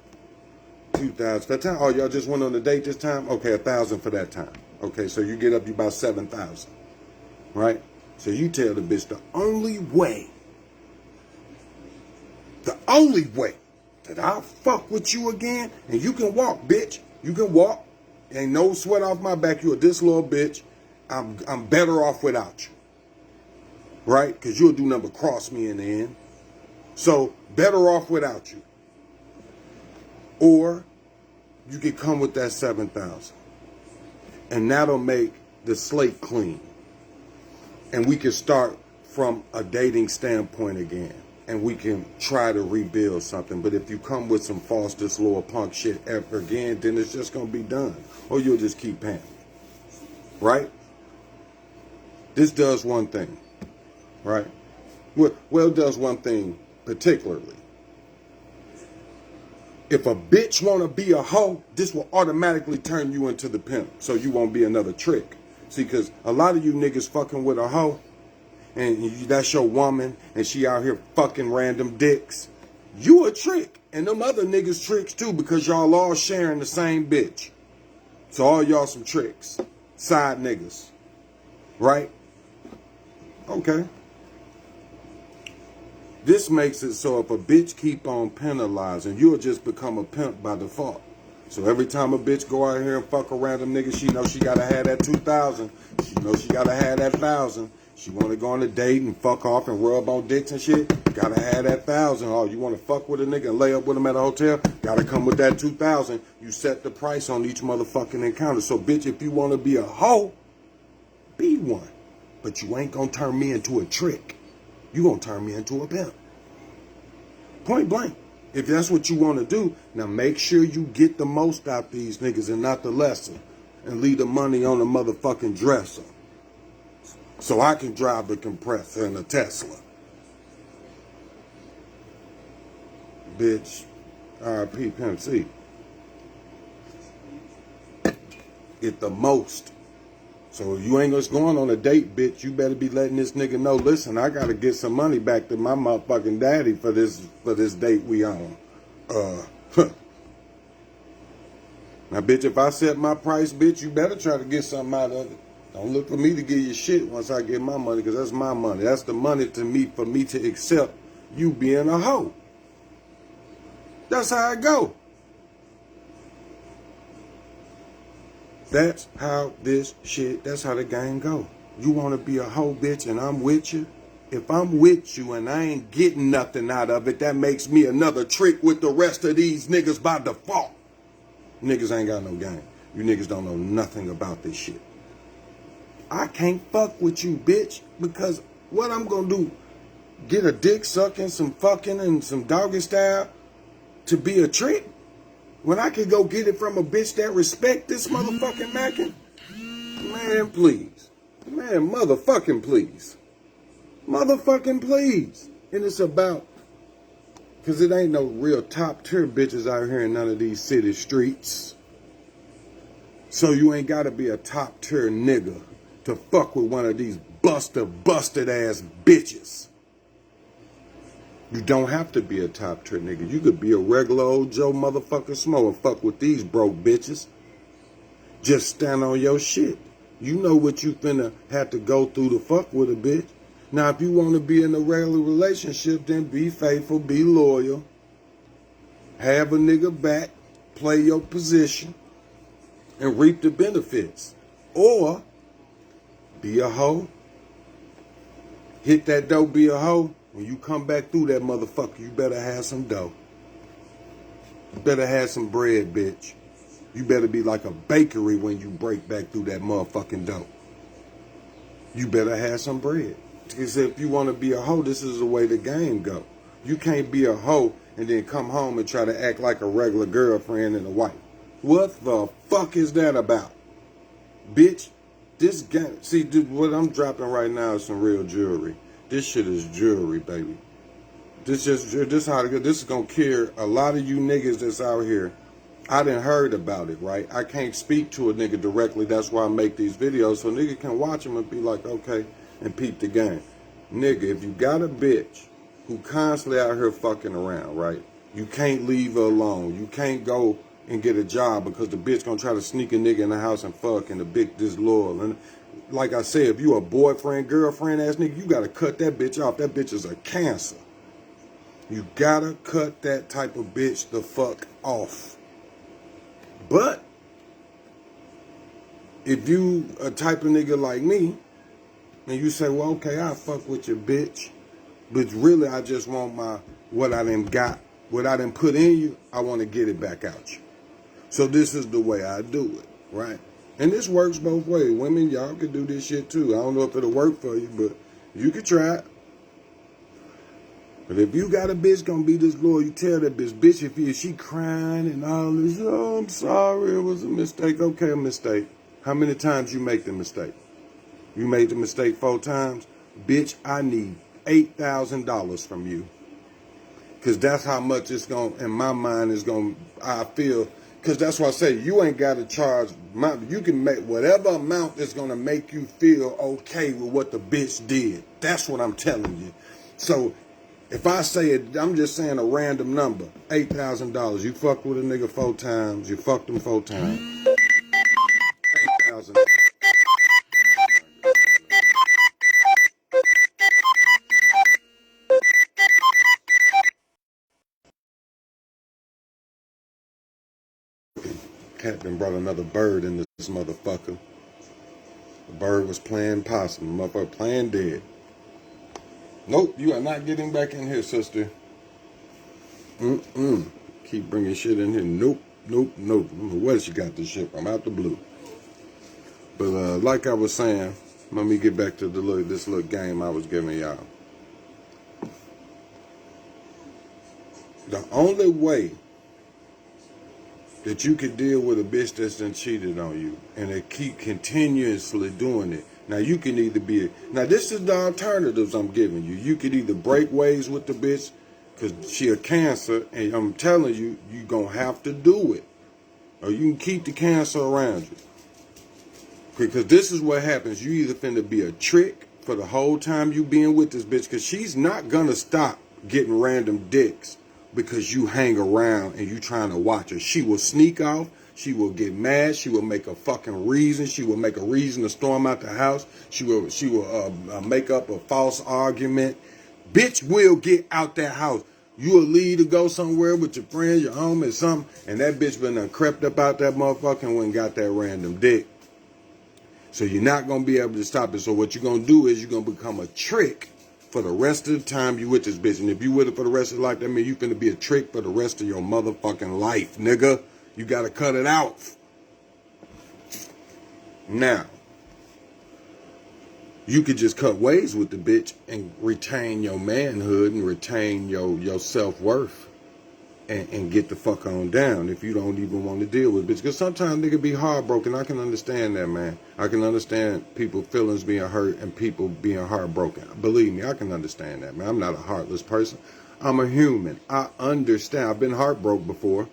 2,000 for that time. Oh, y'all just went on a date this time? Okay, 1,000 for that time. Okay, so you get up to about 7,000, right? So you tell the bitch the only way that I'll fuck with you again, and you can walk, bitch. You can walk. Ain't no sweat off my back. You a disloyal bitch. I'm better off without you. Right? Because you'll do nothing but cross me in the end. So, better off without you. Or, you can come with that 7,000. And that'll make the slate clean. And we can start from a dating standpoint again. And we can try to rebuild something. But if you come with some false, disloyal punk shit ever again, then it's just going to be done. Or you'll just keep paying. Right? This does one thing. Right? Well, it does one thing particularly. If a bitch want to be a hoe, this will automatically turn you into the pimp, so you won't be another trick. See, because a lot of you niggas fucking with a hoe, and that's your woman, and she out here fucking random dicks. You a trick, and them other niggas tricks too, because y'all all sharing the same bitch. So all y'all some tricks, side niggas, right? Okay. This makes it so if a bitch keep on penalizing, you'll just become a pimp by default. So every time a bitch go out here and fuck a random nigga, she know she gotta have that 2,000. She know she gotta have that 1,000. She wanna go on a date and fuck off and rub on dicks and shit, gotta have that 1,000. Oh, you wanna fuck with a nigga and lay up with him at a hotel, gotta come with that 2,000. You set the price on each motherfucking encounter. So bitch, if you wanna be a hoe, be one. But you ain't gonna turn me into a trick. You gonna turn me into a pimp. Point blank. If that's what you want to do, now make sure you get the most out these niggas and not the lesser. And leave the money on the motherfucking dresser. So I can drive the compressor in a Tesla. Bitch, R.I.P. Pimp C. Get the most. So if you ain't just going on a date, bitch, you better be letting this nigga know, listen, I gotta get some money back to my motherfucking daddy for this date we on. Now, bitch, if I set my price, bitch, you better try to get something out of it. Don't look for me to give you shit once I get my money, because that's my money. That's the money to me for me to accept you being a hoe. That's how it go. That's how that's how the game go. You want to be a hoe, bitch, and I'm with you? If I'm with you and I ain't getting nothing out of it, that makes me another trick with the rest of these niggas by default. Niggas ain't got no game. You niggas don't know nothing about this shit. I can't fuck with you, bitch, because what I'm gonna do, get a dick sucking, some fucking, and some doggy style to be a trick? When I can go get it from a bitch that respect this motherfucking mackin'? Man, please. Man, motherfucking please. Motherfucking please. And it's about, because it ain't no real top tier bitches out here in none of these city streets. So you ain't got to be a top tier nigga to fuck with one of these busted ass bitches. You don't have to be a top tier nigga. You could be a regular old Joe motherfucker Smo and fuck with these broke bitches. Just stand on your shit. You know what you finna have to go through to fuck with a bitch. Now, if you want to be in a regular relationship, then be faithful, be loyal. Have a nigga back, play your position, and reap the benefits. Or, be a hoe. Hit that dough, be a hoe. When you come back through that motherfucker, you better have some dough. You better have some bread, bitch. You better be like a bakery when you break back through that motherfucking dough. You better have some bread. Because if you want to be a hoe, this is the way the game go. You can't be a hoe and then come home and try to act like a regular girlfriend and a wife. What the fuck is that about? Bitch, this game, see, dude, what I'm dropping right now is some real jewelry. This shit is jewelry, baby. This how this is gonna cure a lot of you niggas that's out here. I done heard about it, right? I can't speak to a nigga directly. That's why I make these videos, so a nigga can watch them and be like, okay, and peep the game. Nigga, if you got a bitch who constantly out here fucking around, right? You can't leave her alone. You can't go and get a job because the bitch gonna try to sneak a nigga in the house and fuck, and the bitch disloyal. And like I said, if you a boyfriend, girlfriend ass nigga, you gotta cut that bitch off. That bitch is a cancer. You gotta cut that type of bitch the fuck off. But if you a type of nigga like me, and you say, well, okay, I'll fuck with your bitch, but really I just want what I done got, what I done put in you, I want to get it back out you. So this is the way I do it, right? And this works both ways. Women, y'all can do this shit too. I don't know if it'll work for you, but you can try it. But if you got a bitch gonna be this loyal, you tell that bitch, if she crying and all this, oh, I'm sorry, it was a mistake. Okay, a mistake. How many times you make the mistake? You made the mistake 4 times? Bitch, I need $8,000 from you. Because that's how much it's going, in my mind, is going, I feel. Because that's why I say, you ain't got to charge, you can make whatever amount that's going to make you feel okay with what the bitch did. That's what I'm telling you. So, if I say it, I'm just saying a random number, $8,000. You fucked with a nigga 4 times, you fucked him 4 times. 8,000. Captain brought another bird in this motherfucker. The bird was playing possum. The motherfucker playing dead. Nope, you are not getting back in here, sister. Keep bringing shit in here. Nope. I don't know where she got this shit from. Out the blue. But like I was saying, let me get back to this little game I was giving y'all. The only way that you could deal with a bitch that's done cheated on you and they keep continuously doing it. Now you can either now this is the alternatives I'm giving you. You could either break ways with the bitch because she a cancer, and I'm telling you, you gonna have to do it. Or you can keep the cancer around you. Because this is what happens. You either finna be a trick for the whole time you being with this bitch, because she's not gonna stop getting random dicks because you hang around and you trying to watch her. She will sneak off. She will get mad. She will make a fucking reason. She will make a reason to storm out the house. She will make up a false argument. Bitch will get out that house. You will leave to go somewhere with your friends, your homies, something, and that bitch been done crept up out that motherfucker and went and got that random dick. So you're not going to be able to stop it. So what you're going to do is you're going to become a trick for the rest of the time you with this bitch. And if you with it for the rest of your life, that means you finna be a trick for the rest of your motherfucking life, nigga. You got to cut it out. Now, you could just cut ways with the bitch and retain your manhood and retain your self-worth and get the fuck on down if you don't even want to deal with bitch. Because sometimes nigga be heartbroken. I can understand that, man. I can understand people feelings being hurt and people being heartbroken. Believe me, I can understand that, man. I'm not a heartless person. I'm a human. I understand. I've been heartbroken before.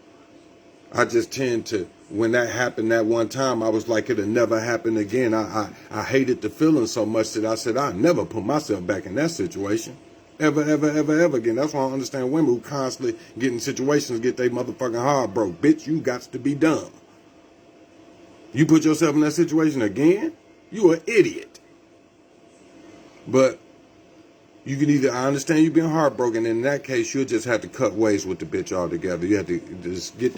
I just tend to, when that happened that one time, I was like, it'll never happen again. I hated the feeling so much that I said, I'll never put myself back in that situation. Ever again. That's why I understand women who constantly get in situations, get their motherfucking heart broke. Bitch, you got to be dumb. You put yourself in that situation again, you an idiot. But you can either, I understand you being heartbroken, in that case, you'll just have to cut ways with the bitch altogether. You have to just get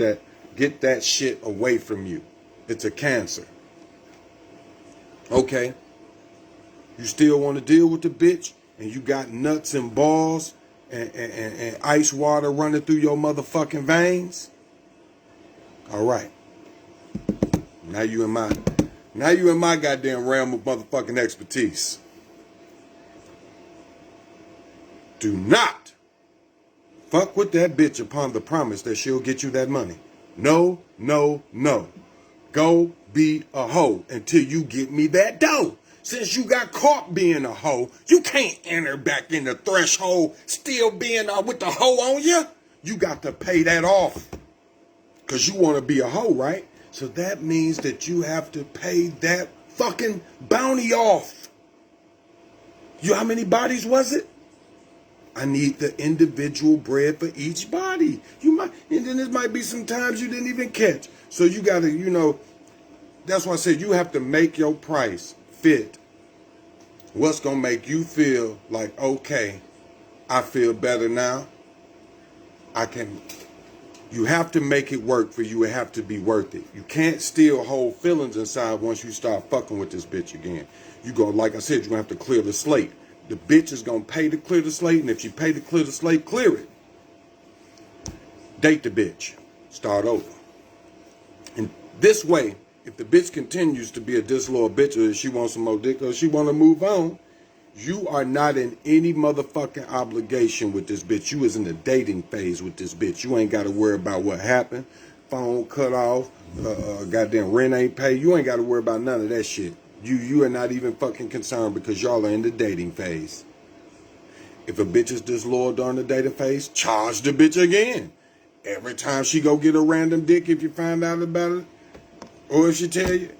that shit away from you. It's a cancer. Okay. You still want to deal with the bitch? And you got nuts and balls and ice water running through your motherfucking veins? All right. Now you in my goddamn realm of motherfucking expertise. Do not fuck with that bitch upon the promise that she'll get you that money. No. Go be a hoe until you get me that dough. Since you got caught being a hoe, you can't enter back in the threshold still being with the hoe on you. You got to pay that off. Because you want to be a hoe, right? So that means that you have to pay that fucking bounty off. How many bodies was it? I need the individual bread for each body. And then there might be some times you didn't even catch. So you got to, that's why I said you have to make your price fit what's going to make you feel like, okay, I feel better now. You have to make it work for you. It have to be worth it. You can't still hold feelings inside once you start fucking with this bitch again. Like I said, you're going to have to clear the slate. The bitch is going to pay to clear the slate, and if she pay to clear the slate, clear it. Date the bitch. Start over. And this way, if the bitch continues to be a disloyal bitch, or she wants some more dick, or she want to move on, you are not in any motherfucking obligation with this bitch. You is in the dating phase with this bitch. You ain't got to worry about what happened. Phone cut off. Goddamn rent ain't paid. You ain't got to worry about none of that shit. You are not even fucking concerned because y'all are in the dating phase. If a bitch is disloyal during the dating phase, charge the bitch again. Every time she go get a random dick, if you find out about it, or if she tell you,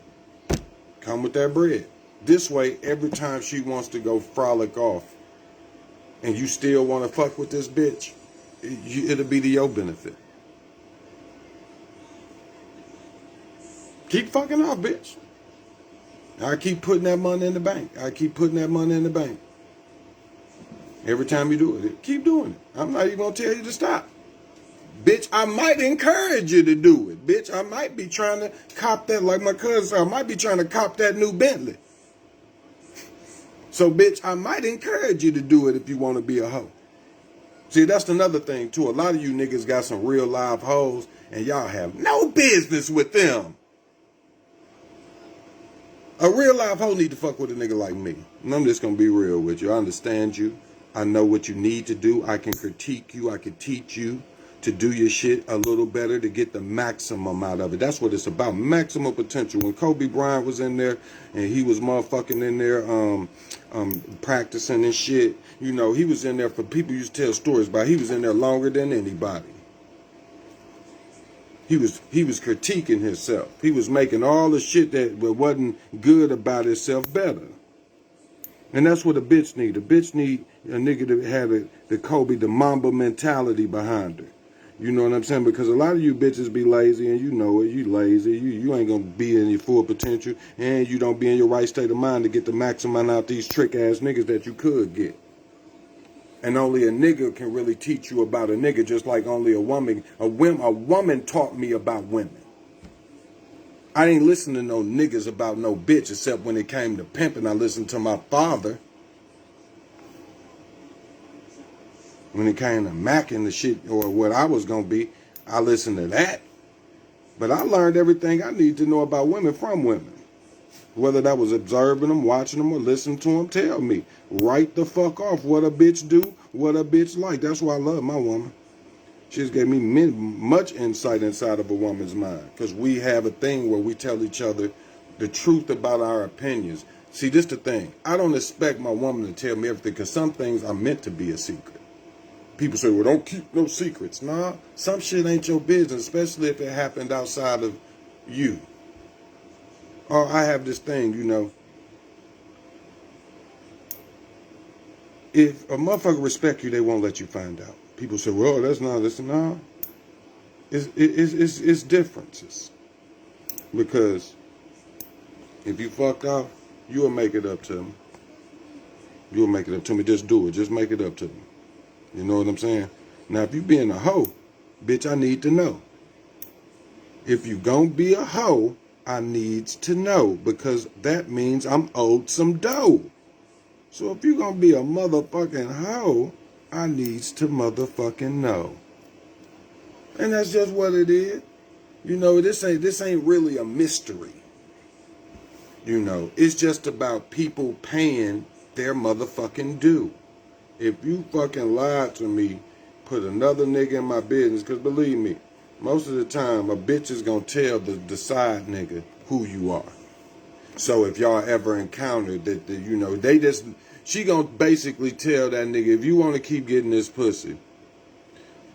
come with that bread. This way, every time she wants to go frolic off, and you still want to fuck with this bitch, it'll be to your benefit. Keep fucking off, bitch. I keep putting that money in the bank. I keep putting that money in the bank. Every time you do it, keep doing it. I'm not even going to tell you to stop. Bitch, I might encourage you to do it. Bitch, I might be trying to cop that, like my cousin said, I might be trying to cop that new Bentley. So, bitch, I might encourage you to do it if you want to be a hoe. See, that's another thing, too. A lot of you niggas got some real live hoes, and y'all have no business with them. A real live hoe need to fuck with a nigga like me. And I'm just going to be real with you. I understand you. I know what you need to do. I can critique you. I can teach you to do your shit a little better to get the maximum out of it. That's what it's about. Maximum potential. When Kobe Bryant was in there and he was motherfucking in there practicing and shit, you know, he was in there for people used to tell stories about. He was in there longer than anybody. He was critiquing himself. He was making all the shit that wasn't good about himself better. And that's what a bitch need. A bitch need a nigga to have the Kobe, the Mamba mentality behind her. You know what I'm saying? Because a lot of you bitches be lazy, and you know it. You lazy. You ain't going to be in your full potential, and you don't be in your right state of mind to get the maximum out these trick-ass niggas that you could get. And only a nigga can really teach you about a nigga, just like only a woman. A woman taught me about women. I ain't listening to no niggas about no bitch, except when it came to pimping. I listened to my father. When it came to macking the shit, or what I was going to be, I listened to that. But I learned everything I need to know about women from women. Whether that was observing them, watching them, or listening to them, tell me. Right the fuck off what a bitch do, what a bitch like. That's why I love my woman. She just gave me much insight inside of a woman's mind. Because we have a thing where we tell each other the truth about our opinions. See, this the thing. I don't expect my woman to tell me everything, because some things are meant to be a secret. People say, well, don't keep no secrets. Nah, some shit ain't your business, especially if it happened outside of you. Or I have this thing, you know. If a motherfucker respect you, they won't let you find out. People say, well, that's not, listen, no. It's differences. Because if you fucked off, you'll make it up to me. You'll make it up to me. Just do it. Just make it up to me. You know what I'm saying? Now, if you being a hoe, bitch, I need to know. If you gonna be a hoe, I needs to know, because that means I'm owed some dough. So if you gonna be a motherfucking hoe, I needs to motherfucking know. And that's just what it is. You know, this ain't really a mystery. You know, it's just about people paying their motherfucking due. If you fucking lied to me, put another nigga in my business, because believe me, most of the time a bitch is going to tell the side nigga who you are. So if y'all ever encountered that, you know, she going to basically tell that nigga, if you want to keep getting this pussy,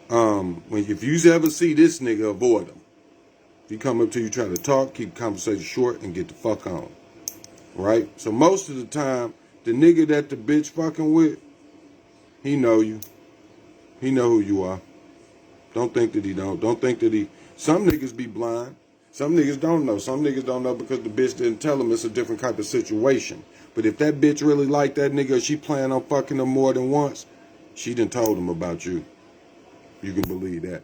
if you ever see this nigga, avoid him. If he come up to you, try to talk, keep the conversation short and get the fuck on. Right? So most of the time, the nigga that the bitch fucking with, he know you. He know who you are. Don't think that he don't. Don't think that he... Some niggas be blind. Some niggas don't know. Some niggas don't know because the bitch didn't tell them it's a different type of situation. But if that bitch really like that nigga, or she plan on fucking him more than once, she done told him about you. You can believe that.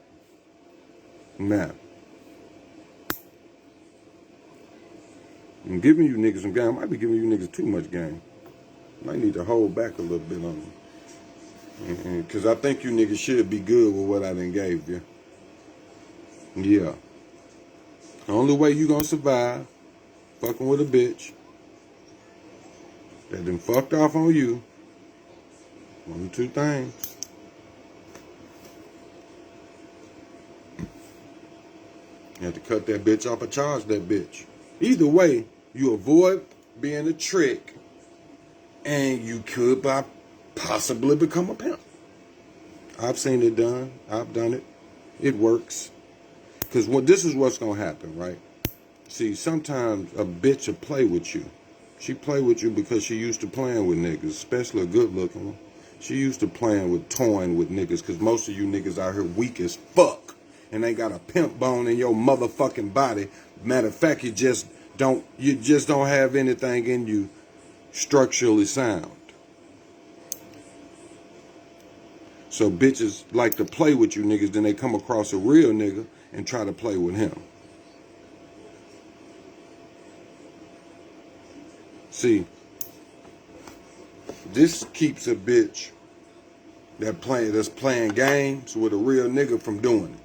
Now, I'm giving you niggas some game. I might be giving you niggas too much game. Might need to hold back a little bit on them. Because I think you niggas should be good with what I done gave you. Yeah. The only way you gonna survive fucking with a bitch that done fucked off on you, one of two things. You have to cut that bitch off or charge that bitch. Either way, you avoid being a trick, and you could possibly become a pimp. I've seen it done. I've done it. It works. Because this is what's going to happen, right? See, sometimes a bitch will play with you. She play with you because she used to playing with niggas, especially a good-looking one. She used to playing with, toying with niggas, because most of you niggas out here weak as fuck and ain't got a pimp bone in your motherfucking body. Matter of fact, you just don't have anything in you structurally sound. So bitches like to play with you niggas, then they come across a real nigga and try to play with him. See, this keeps a bitch that's playing games with a real nigga from doing it.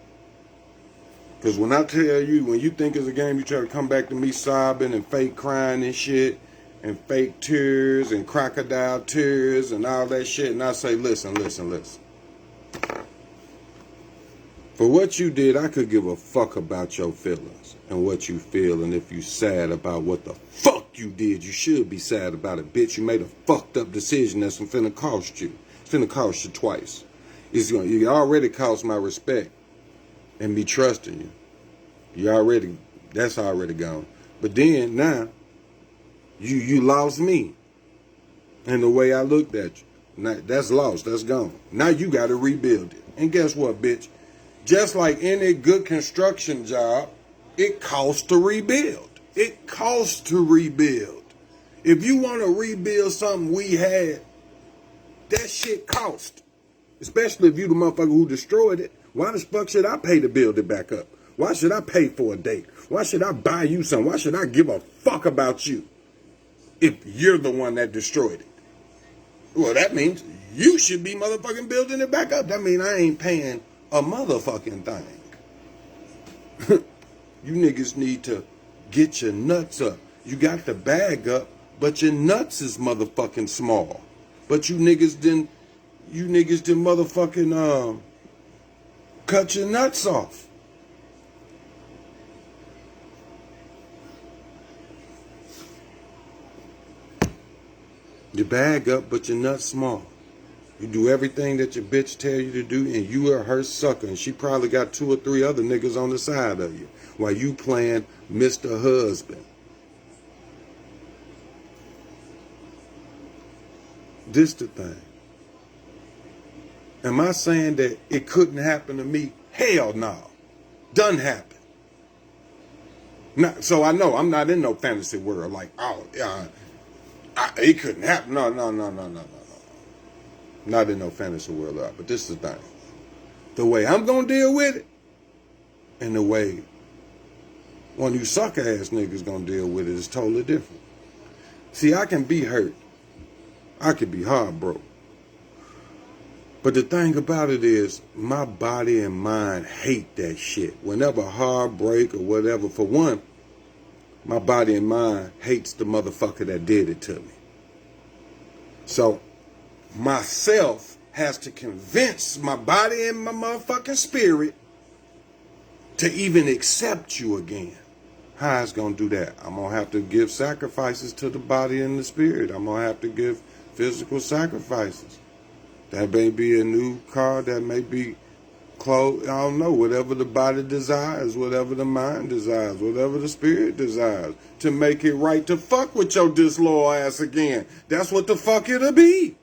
Because when I tell you, when you think it's a game, you try to come back to me sobbing and fake crying and shit, and fake tears and crocodile tears and all that shit, and I say, listen. For what you did, I could give a fuck about your feelings and what you feel, and if you sad about what the fuck you did, you should be sad about it, bitch. You made a fucked up decision that's finna cost you. It's finna cost you twice. You already cost my respect and me trusting you. That's already gone. But then now, you lost me and the way I looked at you. Now, that's lost. That's gone. Now you got to rebuild it. And guess what, bitch? Just like any good construction job, it costs to rebuild. It costs to rebuild. If you want to rebuild something we had, that shit cost. Especially if you the motherfucker who destroyed it. Why the fuck should I pay to build it back up? Why should I pay for a date? Why should I buy you something? Why should I give a fuck about you if you're the one that destroyed it? Well, that means you should be motherfucking building it back up. That means I ain't paying a motherfucking thing. You niggas need to get your nuts up. You got the bag up, but your nuts is motherfucking small. But you niggas didn't motherfucking cut your nuts off. Your bag up, but your nuts small. You do everything that your bitch tell you to do, and you are her sucker, and she probably got 2 or 3 other niggas on the side of you while you playing Mr. Husband. This the thing. Am I saying that it couldn't happen to me? Hell no. Done happen. So I know I'm not in no fantasy world like, it couldn't happen. No. Not in no fantasy world, but this is the thing. The way I'm going to deal with it and the way one of you sucker ass niggas going to deal with it is totally different. See, I can be hurt. I can be heartbroken. But the thing about it is, my body and mind hate that shit. Whenever heartbreak or whatever, for one, my body and mind hates the motherfucker that did it to me. So, myself has to convince my body and my motherfucking spirit to even accept you again. How is going to do that? I'm going to have to give sacrifices to the body and the spirit. I'm going to have to give physical sacrifices. That may be a new car, that may be clothes, I don't know, whatever the body desires, whatever the mind desires, whatever the spirit desires, to make it right to fuck with your disloyal ass again. That's what the fuck it'll be.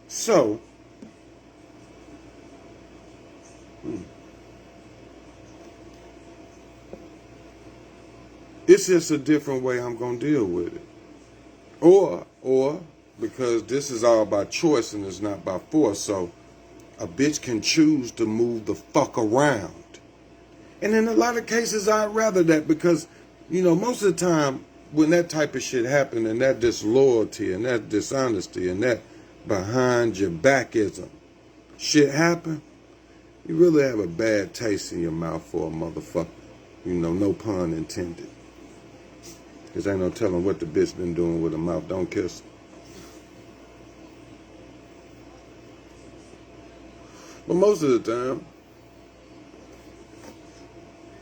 So, it's just a different way I'm going to deal with it. Or, because this is all by choice and it's not by force, so a bitch can choose to move the fuck around. And in a lot of cases, I'd rather that because, most of the time when that type of shit happen and that disloyalty and that dishonesty and that behind your backism shit happen, you really have a bad taste in your mouth for a motherfucker. No pun intended. Because ain't no telling what the bitch been doing with her mouth. Don't kiss her. But most of the time,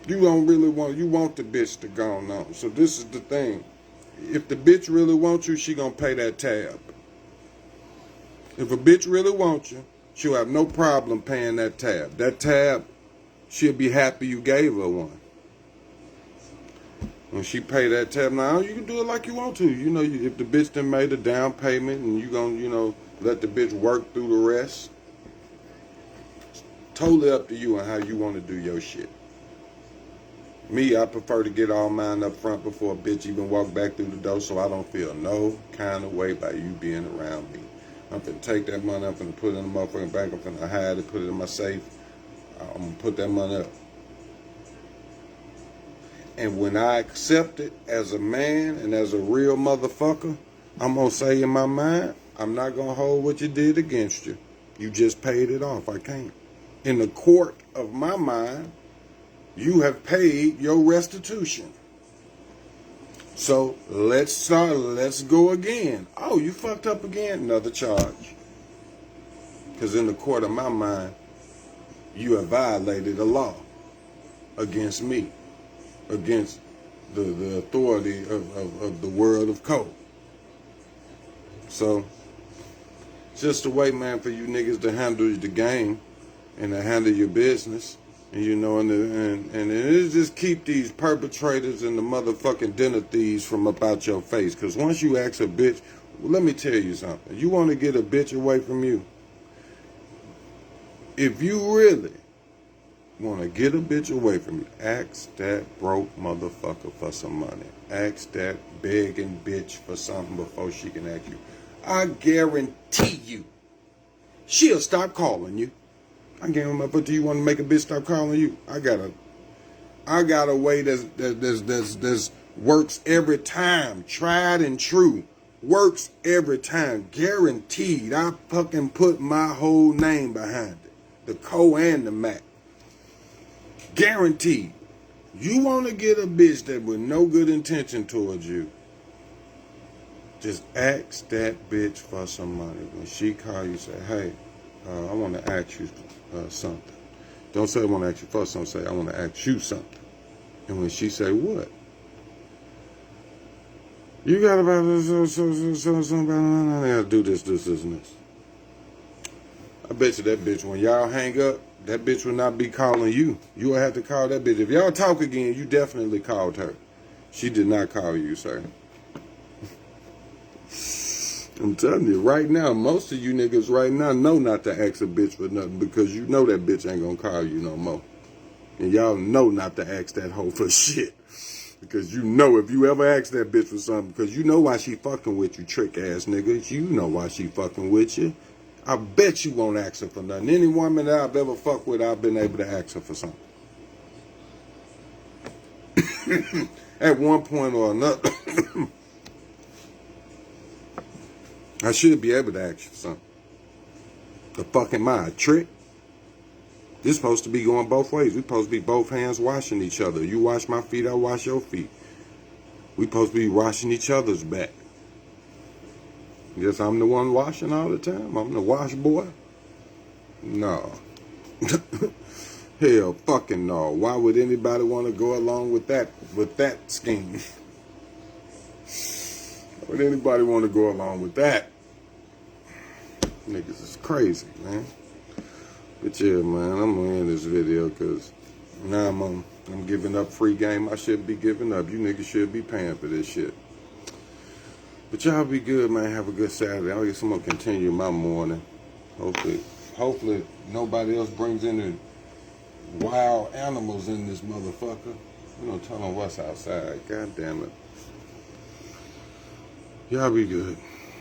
you want the bitch to go on. So this is the thing. If the bitch really wants you, she gonna pay that tab. If a bitch really wants you, she'll have no problem paying that tab. That tab, she'll be happy you gave her one. When she pay that tab, now you can do it like you want to. You know, if the bitch done made a down payment and you gonna, let the bitch work through the rest. It's totally up to you on how you want to do your shit. Me, I prefer to get all mine up front before a bitch even walk back through the door, so I don't feel no kind of way by you being around me. I'm finna take that money, I'm finna put it in the motherfucking bank, I'm finna hide it, put it in my safe. I'm gonna put that money up. And when I accept it as a man and as a real motherfucker, I'm gonna say in my mind, I'm not gonna hold what you did against you. You just paid it off. I can't. In the court of my mind, you have paid your restitution. So let's start. Let's go again. Oh, you fucked up again. Another charge. Because in the court of my mind, you have violated a law against me, against the authority of the world of code. So it's just a way, man, for you niggas to handle the game and to handle your business. And and it just keep these perpetrators and the motherfucking dinner thieves from up out your face. Because once you ask a bitch, well, let me tell you something. You want to get a bitch away from you? If you really want to get a bitch away from you, ask that broke motherfucker for some money. Ask that begging bitch for something before she can ask you. I guarantee you, she'll stop calling you. I guarantee. But do you want to make a bitch stop calling you? I got a way that's works every time, tried and true, works every time, guaranteed. I fucking put my whole name behind it, the Co and the Mac. Guaranteed. You want to get a bitch that with no good intention towards you, just ask that bitch for some money. When she call you, say, hey, I want to ask you something. Don't say I want to ask you for something. Say I want to ask you something. And when she say what? You got about this, I do this, and this. I bet you that bitch, when y'all hang up, that bitch will not be calling you. You will have to call that bitch. If y'all talk again, you definitely called her. She did not call you, sir. I'm telling you, right now, most of you niggas right now know not to ask a bitch for nothing because you know that bitch ain't gonna call you no more. And y'all know not to ask that hoe for shit. Because you know if you ever ask that bitch for something, because you know why she fucking with you, trick ass niggas. You know why she fucking with you. I bet you won't ask her for nothing. Any woman that I've ever fucked with, I've been able to ask her for something. At one point or another. I should be able to ask you for something. The fuck am I, a trick? This supposed to be going both ways. We supposed to be both hands washing each other. You wash my feet, I wash your feet. We supposed to be washing each other's back. Guess I'm the one washing all the time. I'm the wash boy. No. Hell fucking no. Why would anybody want to go along with that scheme? Why would anybody want to go along with that? Niggas is crazy, man. But yeah, man, I'm gonna end this video because now I'm giving up free game I shouldn't be giving up. You niggas should be paying for this shit. But y'all be good, man. Have a good Saturday. I guess I'm gonna continue my morning. Hopefully nobody else brings any wild animals in this motherfucker. We don't tell them what's outside. God damn it. Y'all be good.